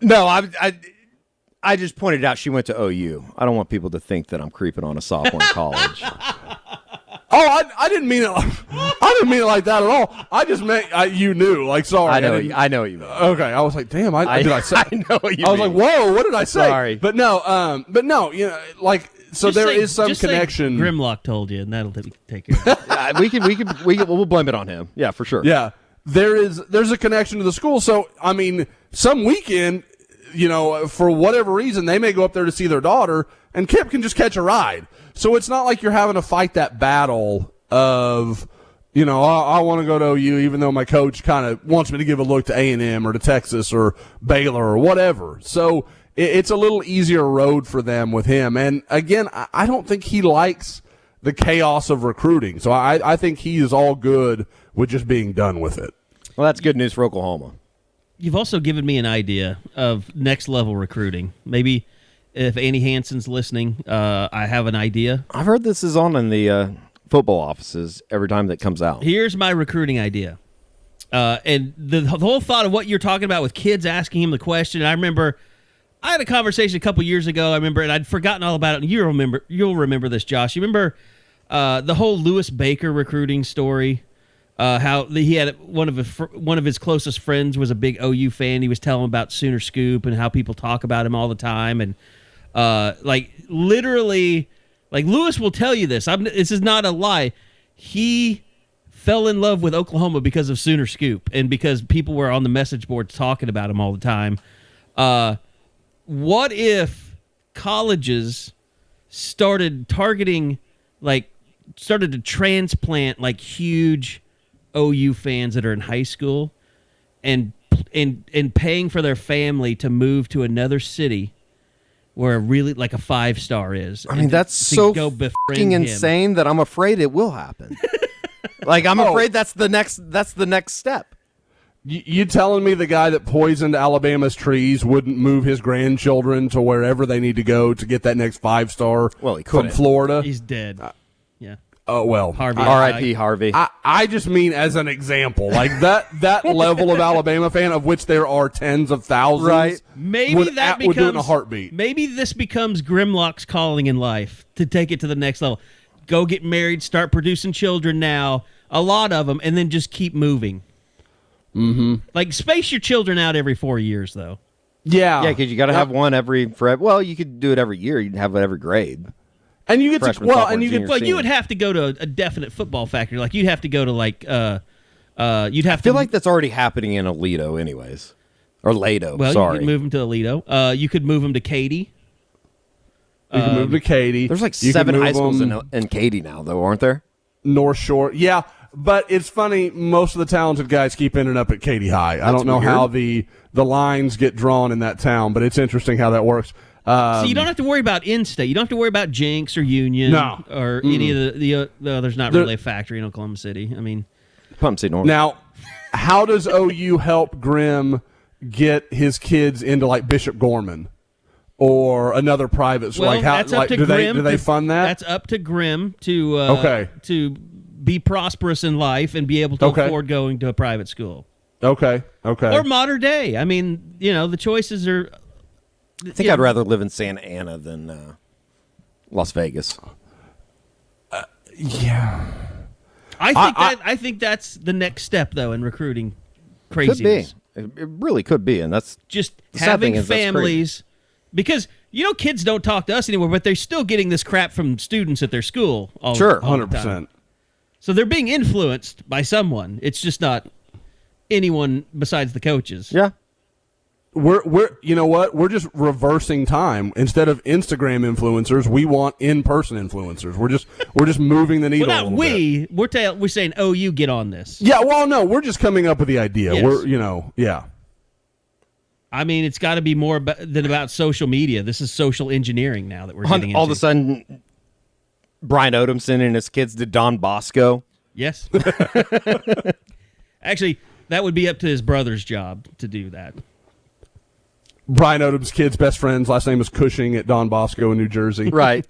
No, I just pointed out she went to OU. I don't want people to think that I'm creeping on a sophomore in college. I didn't mean it. I didn't mean it like that at all. I just meant you knew. Like, sorry. I know what you mean. Okay, I was like, damn. Did I say? I know what you mean. I was like, whoa. What did I say? Sorry, but no. So there is some connection. Grimlock told you, and that'll take care of it. We'll blame it on him. Yeah, for sure. Yeah, there's a connection to the school. So some weekend, for whatever reason, they may go up there to see their daughter, and Kip can just catch a ride. So it's not like you're having to fight that battle of, I want to go to OU even though my coach kind of wants me to give a look to A&M or to Texas or Baylor or whatever. So it's a little easier road for them with him. And again, I don't think he likes the chaos of recruiting. So I think he is all good with just being done with it. Well, that's good news for Oklahoma. You've also given me an idea of next level recruiting. Maybe if Annie Hansen's listening, I have an idea. I've heard this is on in the football offices every time that comes out. Here's my recruiting idea. And the whole thought of what you're talking about with kids asking him the question, I remember I had a conversation a couple years ago, and I'd forgotten all about it, and you'll remember this, Josh. You remember the whole Lewis Baker recruiting story? How he had one of his closest friends was a big OU fan. He was telling about Sooner Scoop and how people talk about him all the time, and literally, Lewis will tell you this. This is not a lie. He fell in love with Oklahoma because of Sooner Scoop and because people were on the message boards talking about him all the time. What if colleges started to transplant huge OU fans that are in high school and paying for their family to move to another city where really a 5-star is. That's so fucking insane that I'm afraid it will happen. I'm afraid that's the next step. You telling me the guy that poisoned Alabama's trees wouldn't move his grandchildren to wherever they need to go to get that next 5-star from Florida? He's dead. Yeah. Oh, well. Harvey. R.I.P. Harvey. I just mean as an example. That level of Alabama fan, of which there are tens of thousands, right? Maybe would do it in a heartbeat. Maybe this becomes Grimlock's calling in life to take it to the next level. Go get married, start producing children now, a lot of them, and then just keep moving. Mm-hmm. Space your children out every 4 years, though. Yeah, because you got to have one well, you could do it every year. You'd have it every grade. And you get Freshman, you would have to go to a definite football factory. You'd have to go to I feel like that's already happening in Aledo, anyways, or Lato. Well, sorry, you could move them to Aledo. You could move them to Katy. You can move to Katy. There's 7 high schools in Katy now, though, aren't there? North Shore, yeah. But it's funny, most of the talented guys keep ending up at Katy High. I don't know how the lines get drawn in that town, but it's interesting how that works. So you don't have to worry about in-state. You don't have to worry about Jinx or Union or any of the there's not really a factory in Oklahoma City. Pump City North. Now, how does OU help Grim get his kids into like Bishop Gorman or another private school? Well, like how that's up to do Grimm they fund that? That's up to Grimm to be prosperous in life and be able to afford going to a private school. Okay. Or modern day. I mean, the choices are. I think I'd rather live in Santa Ana than Las Vegas. Yeah. I think that's the next step, though, in recruiting craziness. Could be. It really could be, and that's just having families. Because, kids don't talk to us anymore, but they're still getting this crap from students at their school. Sure, 100%. So they're being influenced by someone. It's just not anyone besides the coaches. Yeah. We're you know what? We're just reversing time. Instead of Instagram influencers, we want in-person influencers. We're just moving the needle. Well, not a little bit. We're saying, you get on this. Yeah, well, no, we're just coming up with the idea. Yes. Yeah. I mean, it's got to be more than about social media. This is social engineering now that we're getting into. All of a sudden, Brian Odomson and his kids did Don Bosco. Yes. Actually, that would be up to his brother's job to do that. Brian Odom's kid's best friend's last name is Cushing at Don Bosco in New Jersey. Right.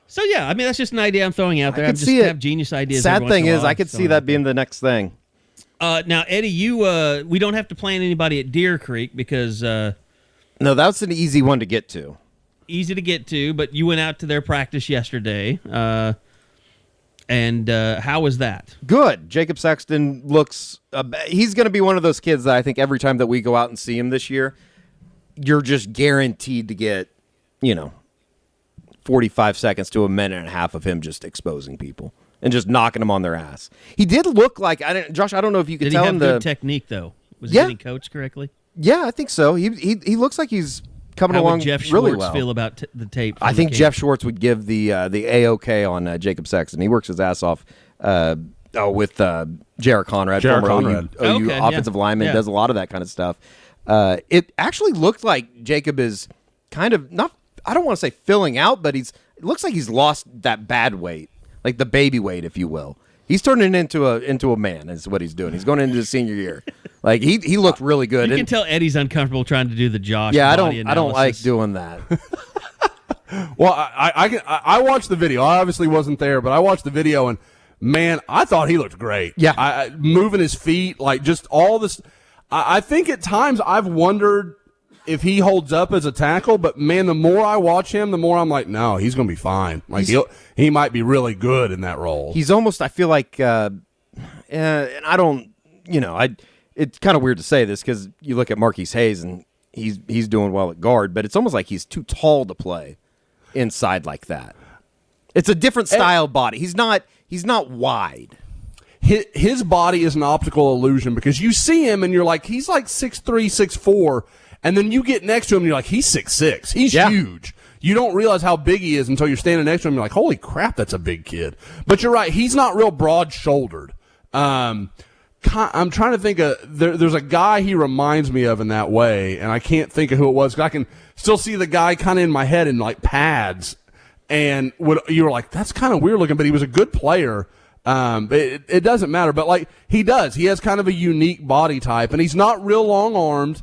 So, yeah, I mean, that's just an idea I'm throwing out there. I just have genius ideas. Sad thing is, I could see that being the next thing. Now, Eddie, we don't have to plan anybody at Deer Creek because... no, that's an easy one to get to. Easy to get to, but you went out to their practice yesterday. And how was that? Good. Jacob Sexton looks... he's going to be one of those kids that I think every time that we go out and see him this year, you're just guaranteed to get, 45 seconds to a minute and a half of him just exposing people and just knocking them on their ass. He did look like... Josh, I don't know if you could tell him Did he have good technique, though? Was he getting coached correctly? Yeah, I think so. He looks like he's... coming along Jeff really Schwartz well. Feel about the tape? I think Jeff Schwartz would give the A-OK on Jacob Sexton. He works his ass off with Jared Conrad, former OU offensive lineman, does a lot of that kind of stuff. It actually looked like Jacob is kind of not. I don't want to say filling out, but it looks like he's lost that bad weight, like the baby weight, if you will. He's turning into a man. Is what he's doing. He's going into his senior year. Like he looked really good. You can tell Eddie's uncomfortable trying to do the Josh. Yeah, body I don't like analysis. doing that. Well, I watched the video. I obviously wasn't there, but I watched the video, and man, I thought he looked great. Yeah, moving his feet, like just all this. I think at times I've wondered if he holds up as a tackle, but man, the more I watch him, the more I'm like, no, he's going to be fine. Like he might be really good in that role. He's almost, I feel like, and I don't, it's kind of weird to say this because you look at Marquise Hayes and he's doing well at guard, but it's almost like he's too tall to play inside like that. It's a different style body. He's not wide. His body is an optical illusion because you see him and you're like, he's like 6'3", 6'4", and then you get next to him and you're like, he's 6'6". He's huge. You don't realize how big he is until you're standing next to him. You're like, holy crap, that's a big kid. But you're right. He's not real broad-shouldered. I'm trying to think of there's a guy he reminds me of in that way, and I can't think of who it was. 'Cause I can still see the guy kind of in my head in like pads, and you were like, that's kind of weird looking, but he was a good player. It doesn't matter, but like he has kind of a unique body type, and he's not real long armed.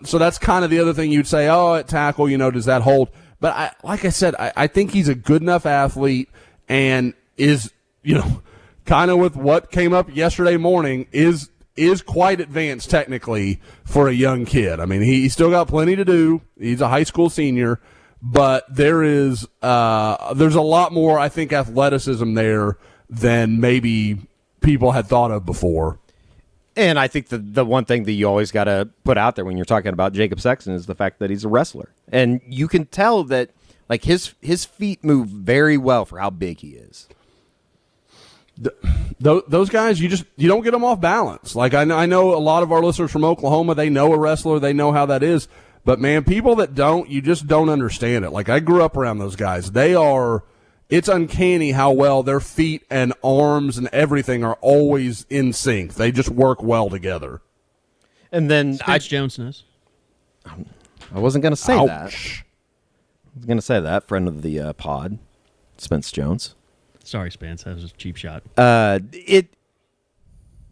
So that's kind of the other thing you'd say, oh, at tackle, does that hold? But like I said, I think he's a good enough athlete and is, kind of with what came up yesterday morning is quite advanced technically for a young kid. I mean, he's still got plenty to do. He's a high school senior, but there's a lot more, I think, athleticism there than maybe people had thought of before. And I think the one thing that you always got to put out there when you're talking about Jacob Sexton is the fact that he's a wrestler. And you can tell that like his feet move very well for how big he is. Those guys, you don't get them off balance. Like I know a lot of our listeners from Oklahoma, they know a wrestler, they know how that is. But man, people that don't, you just don't understand it. Like I grew up around those guys. It's uncanny how well their feet and arms and everything are always in sync. They just work well together. And then Spence Jones knows. I wasn't going to say that. Ouch. I was going to say that. Friend of the pod, Spence Jones. Sorry, Spence. That was a cheap shot. It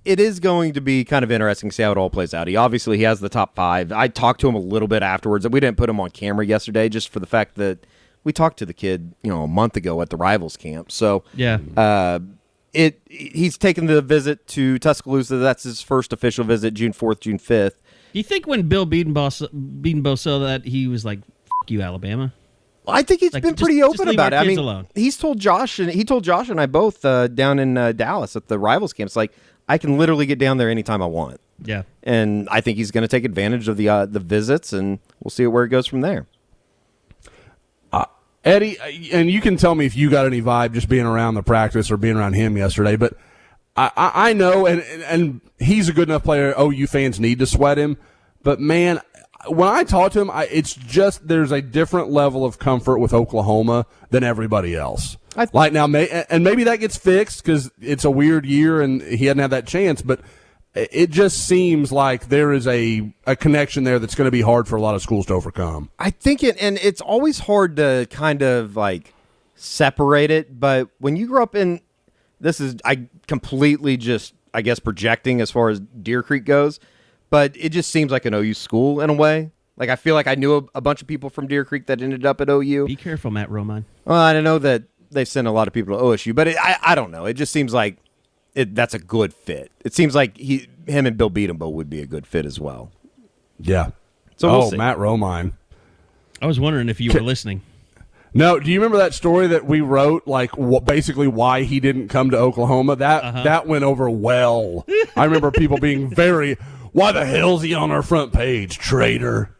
it is going to be kind of interesting to see how it all plays out. He has the top 5. I talked to him a little bit afterwards. We didn't put him on camera yesterday just for the fact that we talked to the kid, a month ago at the Rivals camp. So yeah, he's taken the visit to Tuscaloosa. That's his first official visit, June 4th, June 5th. Do you think when Bill Bedenbaugh saw that, he was like, "F you, Alabama"? Well, I think he's been pretty open about it. I mean, alone. he told Josh and I both down in Dallas at the Rivals camp. It's like, I can literally get down there anytime I want. Yeah, and I think he's going to take advantage of the visits, and we'll see where it goes from there. Eddie, and you can tell me if you got any vibe just being around the practice or being around him yesterday, but I know, and he's a good enough player, OU fans need to sweat him, but man, when I talk to him, it's just there's a different level of comfort with Oklahoma than everybody else. Like now, and maybe that gets fixed because it's a weird year and he hadn't had that chance, but it just seems like there is a connection there that's going to be hard for a lot of schools to overcome. I think and it's always hard to kind of like separate it, but when you grew up in, I completely just, I guess, projecting as far as Deer Creek goes, but it just seems like an OU school in a way. Like, I feel like I knew a bunch of people from Deer Creek that ended up at OU. Be careful, Matt Romine. Well, I don't know that they've sent a lot of people to OSU, but I don't know. It just seems like that's a good fit. It seems like him and Bill Bedenbaugh would be a good fit as well. Yeah. So we'll see. Matt Romine. I was wondering if you were listening. No, do you remember that story that we wrote, like basically why he didn't come to Oklahoma? That went over well. I remember people being very, why the hell's he on our front page, traitor?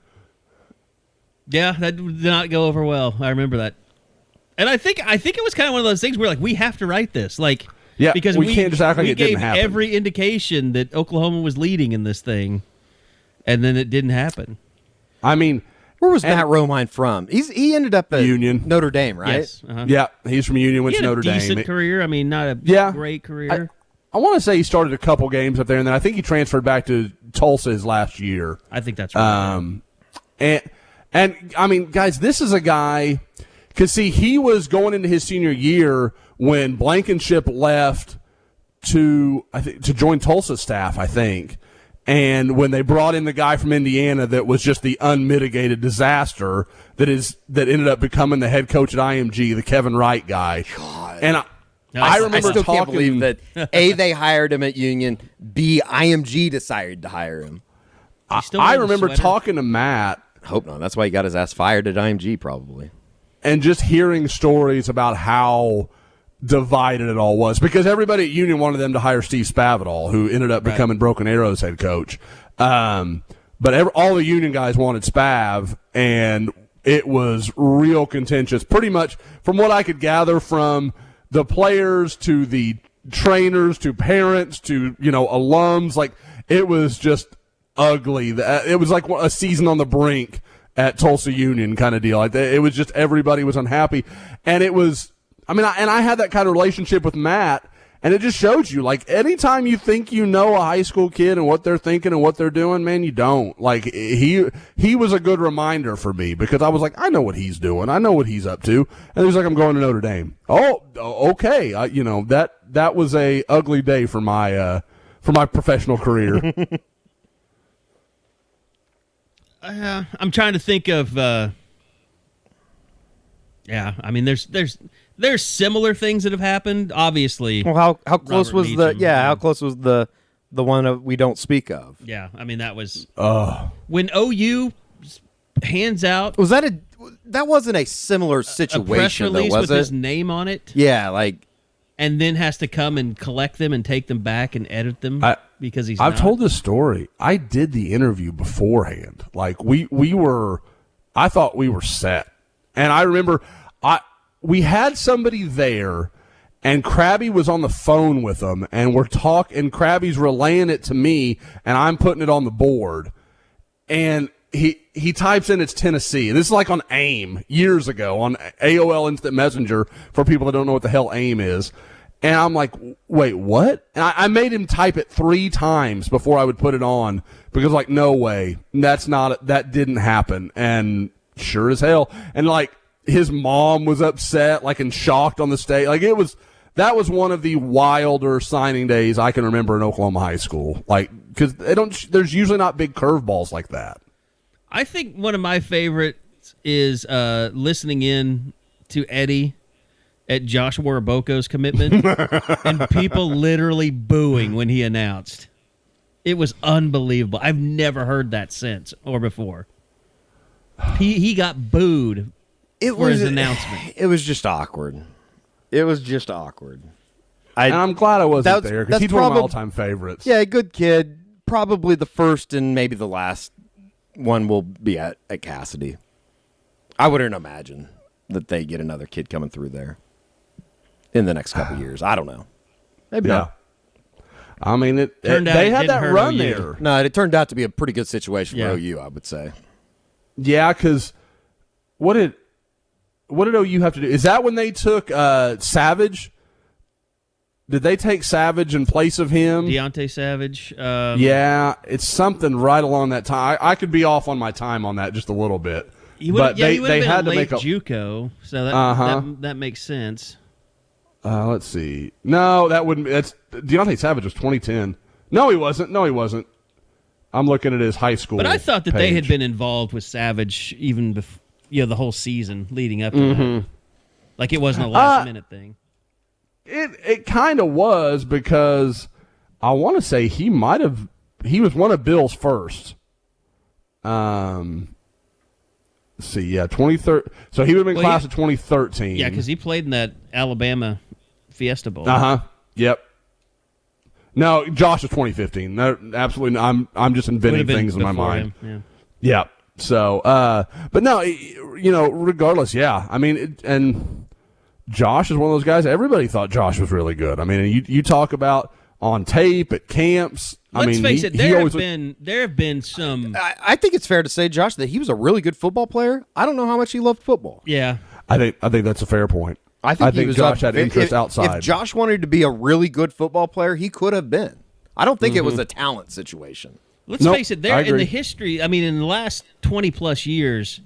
Yeah, that did not go over well. I remember that. And I think it was kind of one of those things where, like, we have to write this. Like, yeah, because we can't just act like it didn't happen. We gave every indication that Oklahoma was leading in this thing, and then it didn't happen. I mean, where was Matt Romine from? He ended up at Union, Notre Dame, right? Yes. Uh-huh. Yeah, he's from Union, went to Notre Dame. Decent career. I mean, not a great career. I want to say he started a couple games up there, and then I think he transferred back to Tulsa his last year. I think that's right. And I mean, guys, this is a guy. Because, see, he was going into his senior year when Blankenship left to join Tulsa's staff, I think. And when they brought in the guy from Indiana that was just the unmitigated disaster that ended up becoming the head coach at IMG, the Kevin Wright guy. God. And I remember still talking. Can't believe that A, they hired him at Union, B, IMG decided to hire him. I remember talking to Matt. Hope not. That's why he got his ass fired at IMG, probably. And just hearing stories about how divided it all was. Because everybody at Union wanted them to hire Steve Spavital, who ended up becoming Broken Arrow's head coach. But all the Union guys wanted Spav, and it was real contentious. Pretty much, from what I could gather from the players to the trainers to parents to, alums, like, it was just ugly. It was like a season on the brink at Tulsa Union kind of deal. Like, it was just everybody was unhappy. And it was, I had that kind of relationship with Matt, and it just shows you, like, anytime you think you know a high school kid and what they're thinking and what they're doing, man, you don't. Like, he was a good reminder for me because I was like, I know what he's doing. I know what he's up to. And he was like, I'm going to Notre Dame. Oh, okay. That was a ugly day for my professional career. I'm trying to think of. There's similar things that have happened. Obviously, well, how close was how close was the one we don't speak of? Yeah, that was when OU hands out. Was that wasn't a similar situation? A press release though, with his name on it. Yeah, and then has to come and collect them and take them back and edit them because I've told this story. I did the interview beforehand. Like I thought we were set. And I remember we had somebody there and Krabby was on the phone with them and and Krabby's relaying it to me and I'm putting it on the board. And he types in it's Tennessee. This is like on AIM years ago on AOL Instant Messenger for people that don't know what the hell AIM is. And I'm like, wait, what? And I made him type it 3 times before I would put it on because, like, no way. That didn't happen. And sure as hell. And, like, his mom was upset, like, and shocked on the stage. Like, that was one of the wilder signing days I can remember in Oklahoma high school. Like, because there's usually not big curveballs like that. I think one of my favorites is listening in to Eddie at Josh Waraboko's commitment and people literally booing when he announced. It was unbelievable. I've never heard that since or before. He got booed for his announcement. It was just awkward. And I'm glad I wasn't there because he's one of my all-time favorites. Yeah, good kid. Probably the first and maybe the last one will be at Cassidy. I wouldn't imagine that they get another kid coming through there in the next couple of years. I don't know. Maybe not. I mean, they had that run there. No, it turned out to be a pretty good situation for OU, I would say. Yeah, because what did OU have to do? Is that when they took Savage? Did they take Savage in place of him? Deontay Savage. Yeah, it's something right along that time. I could be off on my time on that just a little bit. But they had to make a JUCO, so that makes sense. Let's see. No, that wouldn't. That's Deontay Savage was 2010. No, he wasn't. I'm looking at his high school. But I thought that they had been involved with Savage even before, the whole season leading up to that. Like it wasn't a last minute thing. It kind of was because I want to say he was one of Bill's first. Let's see, 2013. So he would have been class of 2013. Yeah, because he played in that Alabama Fiesta Bowl. Yep. No, Josh is 2015. No, absolutely. I'm just inventing things in my mind. Yeah. So, but no, regardless, yeah. I mean, and Josh is one of those guys. Everybody thought Josh was really good. I mean, you talk about on tape at camps. Let's face it. There have been some. I think it's fair to say, Josh, that he was a really good football player. I don't know how much he loved football. Yeah, I think that's a fair point. I think Josh had interest outside. If Josh wanted to be a really good football player, he could have been. I don't think it was a talent situation. Let's face it. There in the history, in the last 20+ years,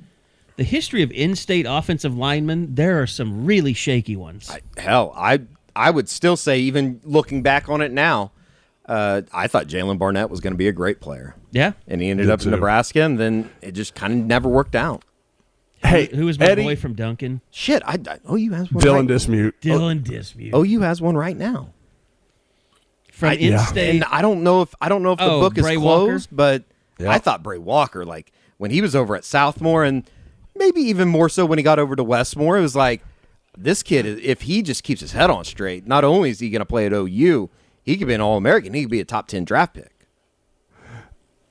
the history of in-state offensive linemen, there are some really shaky ones. I would still say, even looking back on it now, I thought Jalen Barnett was going to be a great player. Yeah. And he ended up in Nebraska, and then it just kind of never worked out. Hey, who was my boy from Duncan? Shit, OU has one. Dylan Dismute. Dismute. OU has one right now. From in-state. And I don't know if the book is Bray closed, Walker? but I thought Bray Walker, like when he was over at Southmore, and maybe even more so when he got over to Westmore, it was like, this kid, if he just keeps his head on straight, not only is he going to play at OU, he could be an All-American. He could be a top 10 draft pick.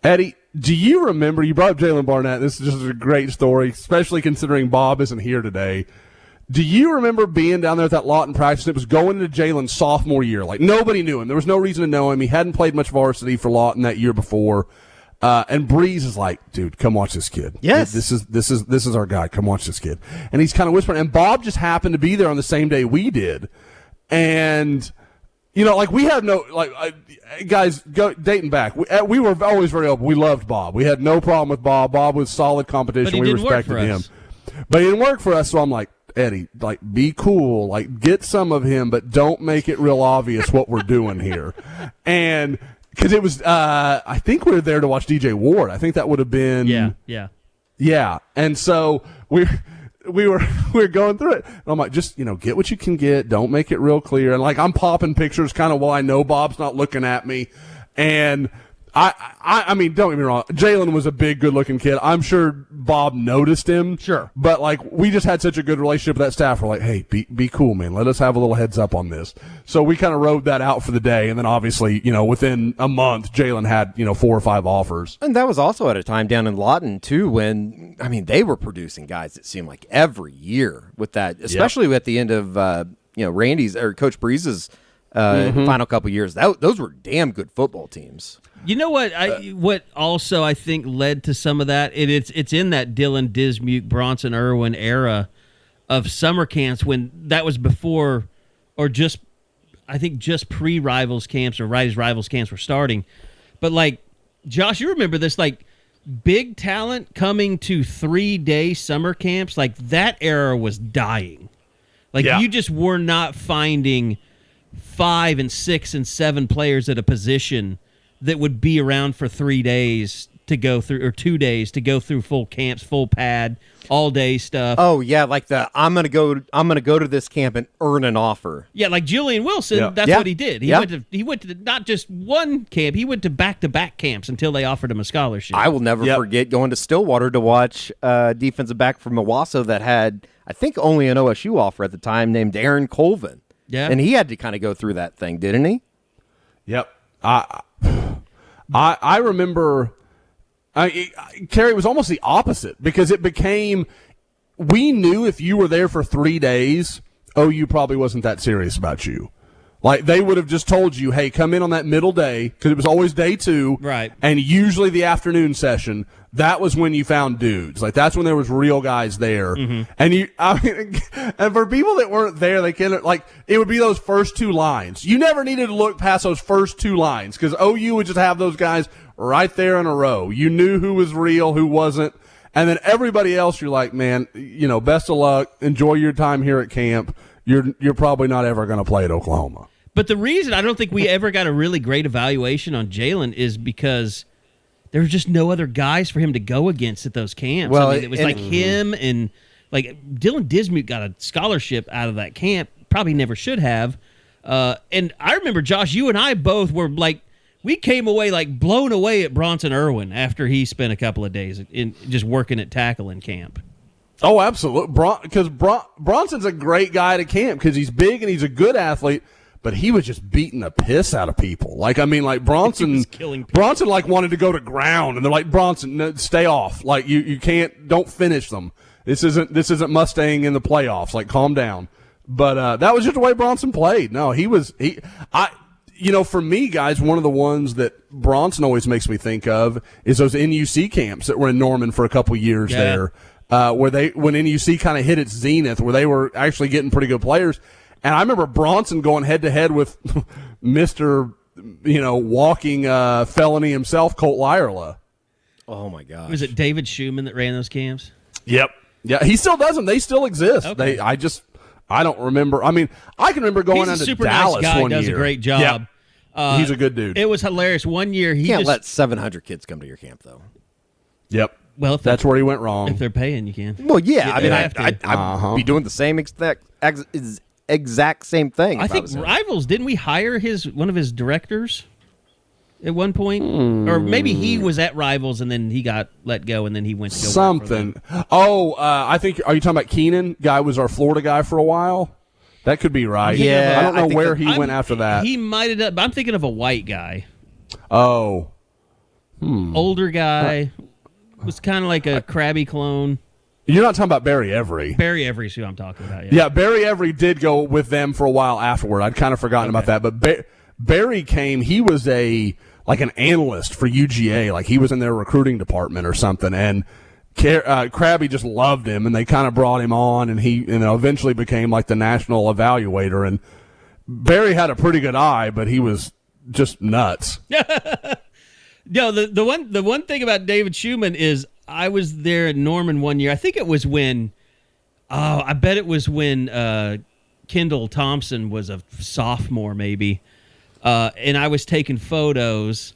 Eddie, do you remember, you brought up Jalen Barnett. This is just a great story, especially considering Bob isn't here today. Do you remember being down there at that lot in practice? It was going into Jalen's sophomore year. Like, nobody knew him. There was no reason to know him. He hadn't played much varsity for Lawton that year before. And Breeze is like, dude, come watch this kid. Yes. This is our guy. Come watch this kid. And he's kind of whispering. And Bob just happened to be there on the same day we did. And, we have guys, go dating back. We were always very open. We loved Bob. We had no problem with Bob. Bob was solid competition. We respected him. But he didn't work for us. So I'm like, Eddie, be cool. Get some of him, but don't make it real obvious what we're doing here. And because it was, I think we were there to watch DJ Ward. I think that would have been. Yeah. And so we were going through it. And I'm like, just, get what you can get. Don't make it real clear. And I'm popping pictures kind of while I know Bob's not looking at me. And I mean, don't get me wrong. Jalen was a big, good-looking kid. I'm sure Bob noticed him. Sure. But, we just had such a good relationship with that staff. We're like, hey, be cool, man. Let us have a little heads up on this. So we kind of rode that out for the day. And then, obviously, within a month, Jalen had, 4 or 5 offers. And that was also at a time down in Lawton, too, when, they were producing guys that seemed like every year with that, especially at the end of, Randy's or Coach Breeze's final couple years. Those were damn good football teams. You know what? What also I think led to some of that. It's in that Dylan Dismute, Bronson Irwin era of summer camps when that was before, or just pre-rivals camps or right as rivals camps were starting. But Josh, you remember this? Big talent coming to 3-day summer camps. That era was dying. You just were not finding 5 and 6 and 7 players at a position that would be around for 3 days to go through, or 2 days to go through full camps, full pad, all day stuff. Oh yeah, like I'm gonna go to this camp and earn an offer. Yeah, like Julian Wilson, that's what he did. He went to not just one camp, he went to back camps until they offered him a scholarship. I will never forget going to Stillwater to watch a defensive back from Owasso that had, I think, only an OSU offer at the time, named Aaron Colvin. Yeah, and he had to kind of go through that thing, didn't he? Yep. I remember. Carey, was almost the opposite, because it became, we knew if you were there for 3 days, OU probably wasn't that serious about you. Like, they would have just told you, hey, come in on that middle day, because it was always day 2. Right. And usually the afternoon session, that was when you found dudes. Like, that's when there was real guys there. Mm-hmm. And and for people that weren't there, they can, like, it would be those first 2 lines. You never needed to look past those first 2 lines, because OU would just have those guys right there in a row. You knew who was real, who wasn't. And then everybody else, you're like, man, best of luck. Enjoy your time here at camp. You're probably not ever going to play at Oklahoma. But the reason I don't think we ever got a really great evaluation on Jalen is because there was just no other guys for him to go against at those camps. Well, it was like him and like Dylan Dismute got a scholarship out of that camp. Probably never should have. And I remember, Josh, you and I both were like, we came away like blown away at Bronson Irwin after he spent a couple of days in just working at tackle in camp. Oh, absolutely. Because Bronson's a great guy to camp because he's big and he's a good athlete. But he was just beating the piss out of people. Like Bronson, Bronson wanted to go to ground, and they're like, Bronson, no, stay off. Like you can't, don't finish them. This isn't Mustang in the playoffs. Like, calm down. But that was just the way Bronson played. No, for me, guys, one of the ones that Bronson always makes me think of is those NUC camps that were in Norman for a couple years there, when NUC kind of hit its zenith, where they were actually getting pretty good players. And I remember Bronson going head-to-head with Mr., walking felony himself, Colt Lyerla. Oh, my gosh. Was it David Schumann that ran those camps? Yep. Yeah, he still does them. They still exist. Okay. I don't remember. I mean, I can remember going on to super Dallas nice guy, one year. Does a great job. Yep. He's a good dude. It was hilarious. One year you can't let 700 kids come to your camp, though. Yep. Well, that's where he went wrong. If they're paying, you can. Well, yeah. I'd be doing the same exact same thing. I think Rivals, didn't we hire one of his directors at one point? Or maybe he was at Rivals and then he got let go and then he went to go something. I think, are you talking about Keenan? Guy was our Florida guy for a while. That could be right. Yeah, I don't know where he went after that. He might have. I'm thinking of a white guy. Oh, older guy. Was kind of like a Krabby clone. You're not talking about Barry Every. Barry Every's who I'm talking about. Yeah, Barry Every did go with them for a while afterward. I'd kind of forgotten about that. But Barry came, he was an analyst for UGA. Like, he was in their recruiting department or something. And Krabby just loved him, and they kind of brought him on, and he eventually became like the national evaluator. And Barry had a pretty good eye, but he was just nuts. No, the one thing about David Schumann is I was there at Norman one year. I think it was when Kendall Thompson was a sophomore maybe. And I was taking photos,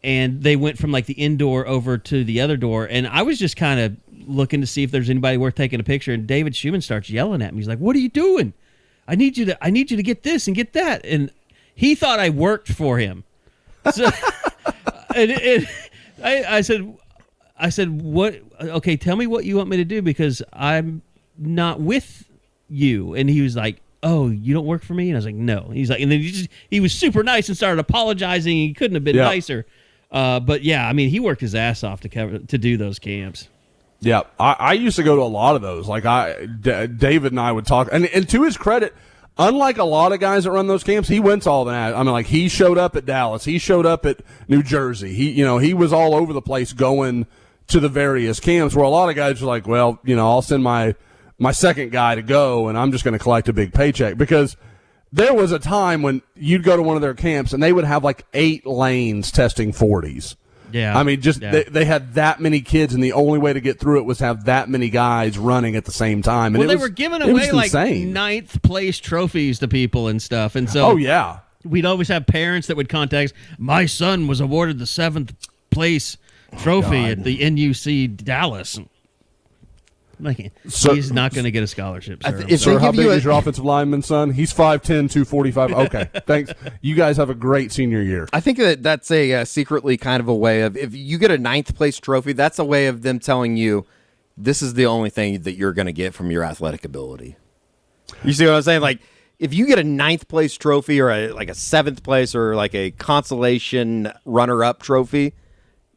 and they went from like the indoor over to the other door, and I was just kind of looking to see if there's anybody worth taking a picture, and David Schumann starts yelling at me. He's like, "What are you doing? I need you to get this and get that." And he thought I worked for him. So and I said, "What? Okay, tell me what you want me to do, because I'm not with you." And he was like, "Oh, you don't work for me?" And I was like, "No." He's like, and then he was super nice and started apologizing. He couldn't have been nicer. But yeah, I mean, he worked his ass off to do those camps. Yeah, I used to go to a lot of those. Like David and I would talk, and to his credit, unlike a lot of guys that run those camps, he went to all that. I mean, like, he showed up at Dallas, he showed up at New Jersey. He was all over the place going to the various camps, where a lot of guys are like, well, I'll send my second guy to go, and I'm just going to collect a big paycheck. Because there was a time when you'd go to one of their camps, and they would have like 8 lanes testing 40s. Yeah. I mean, they had that many kids, and the only way to get through it was have that many guys running at the same time. And they were giving away like ninth place trophies to people and stuff. And so, we'd always have parents that would contact us. My son was awarded the 7th place trophy at the NUC Dallas. Like, he's not going to get a scholarship, sir. Sir, how big is your offensive lineman, son? He's 5'10", 245. Okay, thanks. You guys have a great senior year. I think that's a secretly kind of a way of, if you get a 9th place trophy, that's a way of them telling you this is the only thing that you're going to get from your athletic ability. You see what I'm saying? Like, if you get a 9th place trophy or a 7th place or like a consolation runner-up trophy,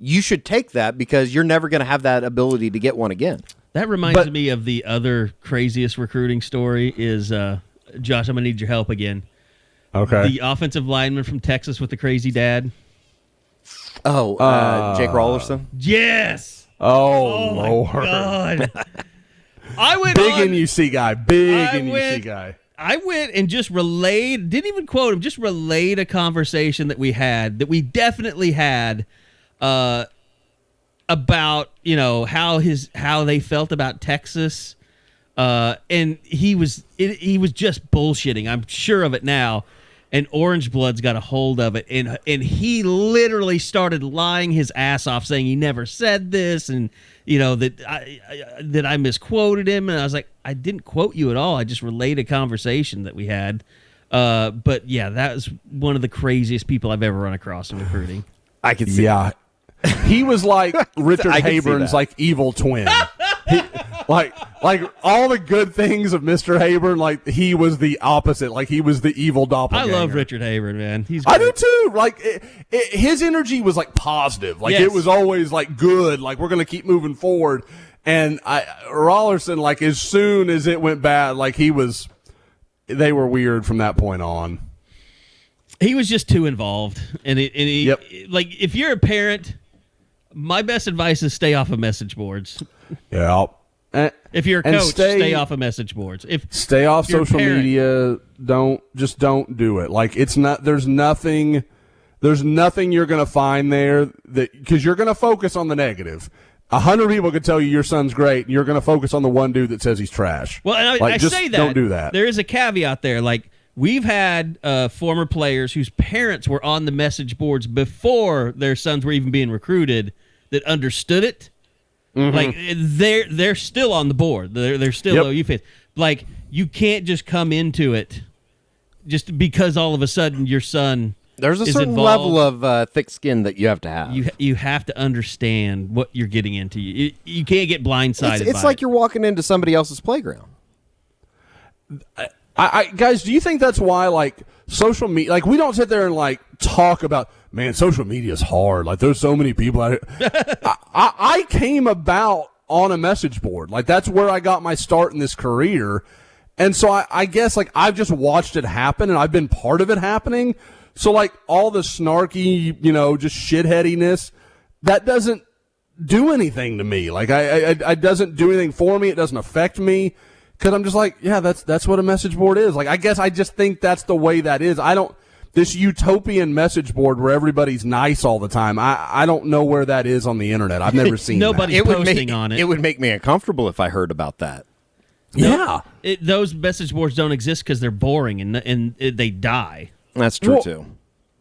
you should take that because you're never going to have that ability to get one again. That reminds me of the other craziest recruiting story is, Josh, I'm going to need your help again. Okay. The offensive lineman from Texas with the crazy dad. Oh, Jake Rollerson? Yes! Oh Lord. My God. I went Big NUC guy. Big NUC guy. I went and just relayed, didn't even quote him, just relayed a conversation that we had, that we definitely had, about how they felt about Texas, and he was just bullshitting. I'm sure of it now, and Orange Blood's got a hold of it, and he literally started lying his ass off, saying he never said this, and that I misquoted him, and I was like, I didn't quote you at all. I just relayed a conversation that we had. But yeah, that was one of the craziest people I've ever run across in recruiting. I could see. Yeah. He was like Richard Haburn's like evil twin. Like all the good things of Mr. Haburn, like he was the opposite. Like he was the evil doppelganger. I love Richard Haburn, man. He's great. I do too. Like his energy was like positive. Like it was always like good. Like we're gonna keep moving forward. And Rollerson, like as soon as it went bad, like they were weird from that point on. He was just too involved, and like if you're a parent, my best advice is stay off of message boards. Yeah. If you're a coach, stay off of message boards. Stay off social media. Don't do it. Like it's not. There's nothing you're gonna find there because you're gonna focus on the negative. 100 people could tell you your son's great, and you're gonna focus on the one dude that says he's trash. Well, and I say that. Don't do that. There is a caveat there. Like we've had former players whose parents were on the message boards before their sons were even being recruited that understood it. Mm-hmm. Like they're still on the board. They're still OU fans. Like you can't just come into it just because all of a sudden your son. There's a certain level of thick skin that you have to have. You have to understand what you're getting into. You can't get blindsided. It's like you're walking into somebody else's playground. Guys, do you think that's why like social media? Like we don't sit there and like talk about. Man, social media is hard. Like, there's so many people out here. I came about on a message board. Like, that's where I got my start in this career. And so I guess, like, I've just watched it happen, and I've been part of it happening. So, like, all the snarky, just shitheadiness, that doesn't do anything to me. Like, it doesn't do anything for me. It doesn't affect me. Because I'm just like, yeah, that's what a message board is. Like, I guess I just think that's the way that is. This utopian message board where everybody's nice all the time. I don't know where that is on the internet. I've never seen Nobody's posting on it. It would make me uncomfortable if I heard about that. Yeah. Those message boards don't exist because they're boring and they die. That's true, too.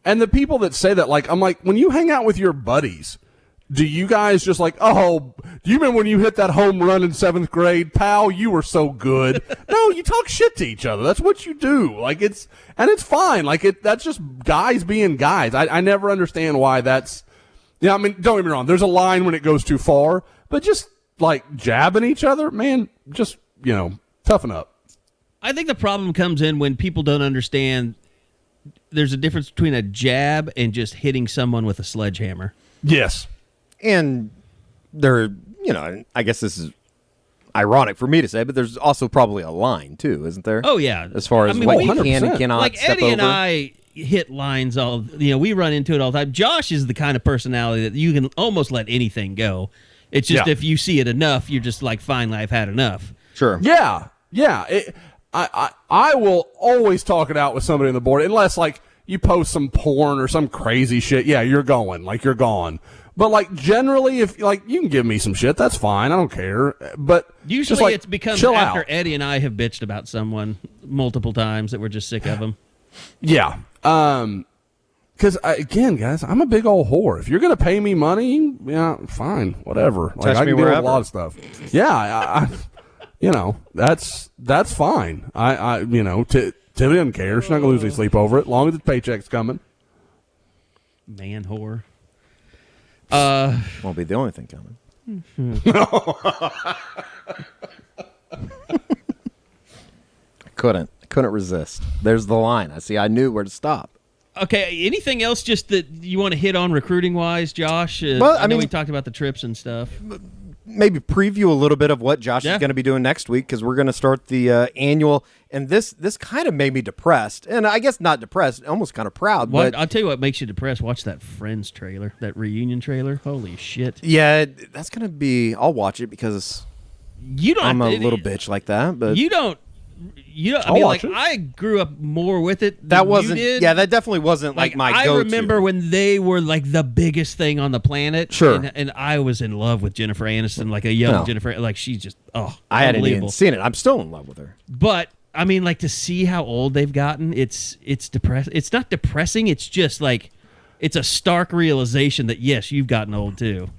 And the people that say that, like, I'm like, when you hang out with your buddies, do you guys just like, do you remember when you hit that home run in 7th grade? Pal, you were so good. No, you talk shit to each other. That's what you do. Like, it's fine. Like, that's just guys being guys. I never understand why that's, I mean, don't get me wrong. There's a line when it goes too far, but just, like, jabbing each other, man, just, toughen up. I think the problem comes in when people don't understand there's a difference between a jab and just hitting someone with a sledgehammer. Yes. And there, I guess this is ironic for me to say, but there's also probably a line too, isn't there? Oh yeah, as far as what you can and cannot like step Eddie over. and I hit lines all. We run into it all the time. Josh is the kind of personality that you can almost let anything go. It's just if you see it enough, you're just like, finally, I've had enough. Sure. Yeah. I will always talk it out with somebody on the board unless like you post some porn or some crazy shit. Yeah, you're going. Like you're gone. But like generally, if like you can give me some shit, that's fine. I don't care. But usually just, like, it's because chill after out. Eddie and I have bitched about someone multiple times that we're just sick of them. Yeah. Because again, guys, I'm a big old whore. If you're gonna pay me money, yeah, fine, whatever. Like Touch I me can deal with a wherever. lot of stuff. Yeah, I that's fine. I Tiffany doesn't care. She's not gonna lose any sleep over it, as long as the paycheck's coming. Man whore. Won't be the only thing coming. I couldn't resist. There's the line. I knew where to stop. Okay, anything else just that you want to hit on recruiting-wise, Josh? Well, I I know mean- we talked about the trips and stuff. Maybe preview a little bit of what Josh Yeah. is going to be doing next week, because we're going to start the annual. And this kind of made me depressed, and I guess not depressed, almost kind of proud. What, But I'll tell you what makes you depressed. Watch that Friends trailer, that reunion trailer. Holy shit! yeah, that's going to be. I'll watch it because You don't. I'm a little bitch like that. But You don't. I I'll mean, watch like it. I grew up more with it. that than wasn't. You did. Yeah, that definitely wasn't like my I go-to. remember when they were like the biggest thing on the planet. Sure. And I was in love with Jennifer Aniston, like a young No. Jennifer. Like she's just I hadn't even unbelievable. seen it. I'm still in love with her. But I mean, like to see how old they've gotten, it's depressing. It's not depressing. It's just like it's a stark realization that yes, you've gotten old too.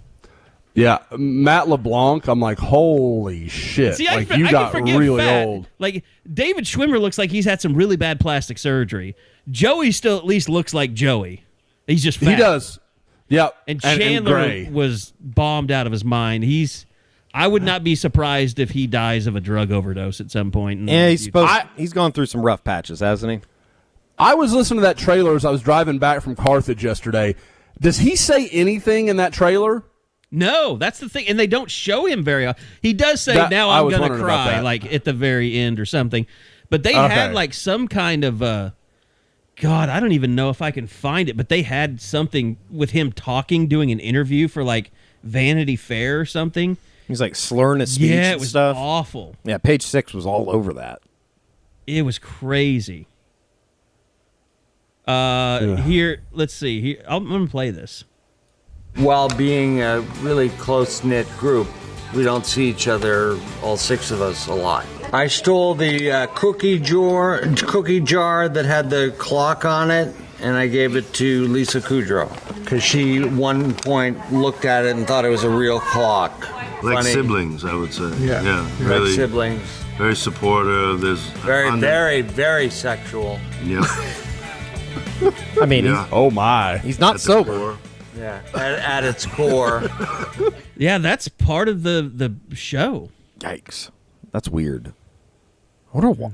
Yeah, Matt LeBlanc. I'm like, holy shit! See, like I you can got forgive really fat. old. Like David Schwimmer looks like he's had some really bad plastic surgery. Joey still at least looks like Joey. He's just fat. He does. Yep. And and Chandler gray. was bombed out of his mind. I would not be surprised if he dies of a drug overdose at some point. in the Yeah, future. he's gone through some rough patches, hasn't he? I was listening to that trailer as I was driving back from Carthage yesterday. Does he say anything in that trailer? No, that's the thing, and they don't show him very often. He does say, That- "Now I I'm was gonna wondering about cry," that. like at the very end or something. But they Okay. had like some kind of God, I don't even know if I can find it. But they had something with him talking, doing an interview for like Vanity Fair or something. He's like slurring his speech Yeah, it and was stuff. awful. Yeah, page 6 was all over that. It was crazy. Here, let's see. Here, I'm gonna play this. While being a really close-knit group, we don't see each other, all 6 of us, a lot. I stole the cookie jar that had the clock on it, and I gave it to Lisa Kudrow because she, one point, looked at it and thought it was a real clock. Like Funny. siblings, I would say. Yeah, really. like siblings. Very supportive. There's Very, very sexual. Yeah. I mean, Yeah. Oh my! he's not At the sober. core. Yeah, at its core. Yeah, that's part of the show. Yikes, that's weird. I wonder why.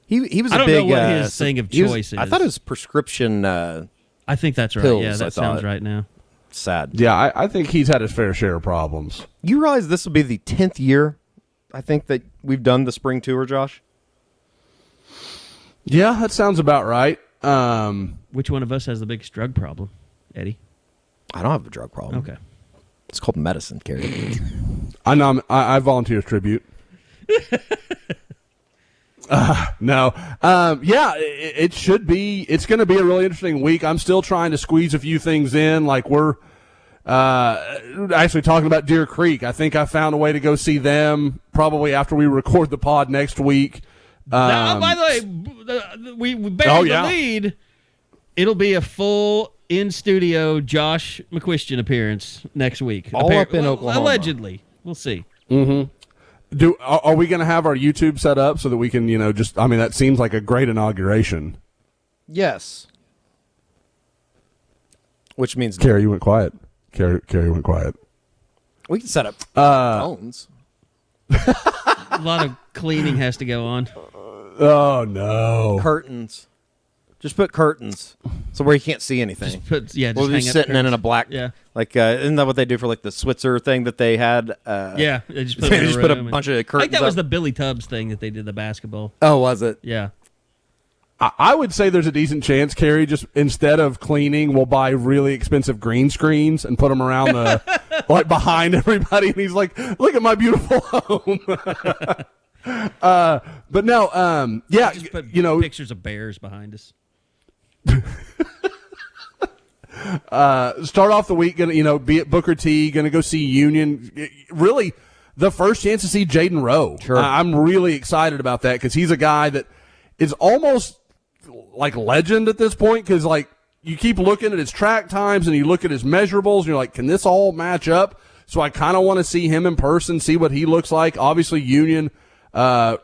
He was I a don't big. know what his thing of he was- choice I is. thought it was prescription. I think that's right. Pills, Yeah, I that sounds thought. right now. Sad. Yeah, I think he's had his fair share of problems. You realize this will be the 10th year, I think, that we've done the spring tour, Josh? Yeah, that sounds about right. Which one of us has the biggest drug problem, Eddie? I don't have a drug problem. Okay. It's called medicine, Carey. I volunteer as tribute. No. Yeah, it should be. It's going to be a really interesting week. I'm still trying to squeeze a few things in. Like we're actually talking about Deer Creek. I think I found a way to go see them probably after we record the pod next week. Now, by the way, we buried the lead. It'll be a full in-studio Josh McQuistion appearance next week. All up in Oklahoma. Allegedly. We'll see. Are we going to have our YouTube set up so that we can, that seems like a great inauguration. Yes. Which means Carey, you went quiet. Carey went quiet. we can set up phones. A lot of cleaning has to go on. Oh, no. Curtains. Just put curtains. So where you can't see anything. Just We'll be hang up sitting in curtains. a black. Yeah. Like, isn't that what they do for like the Switzer thing that they had? Yeah, they just put, They them in just a put a room bunch of I think curtains that was up. the Billy Tubbs thing that they did the basketball. Oh, was it? Yeah. I would say there's a decent chance, Carey, just instead of cleaning, we'll buy really expensive green screens and put them around the, like behind everybody. And he's like, look at my beautiful home. But no, yeah, Just put you know, pictures of bears behind us. Start off the week, gonna be at Booker T. Gonna go see Union. Really, the first chance to see Jaden Rowe. Sure. I'm really excited about that because he's a guy that is almost like legend at this point. Because like you keep looking at his track times and you look at his measurables, and you're like, can this all match up? So I kind of want to see him in person, see what he looks like. Obviously, Union.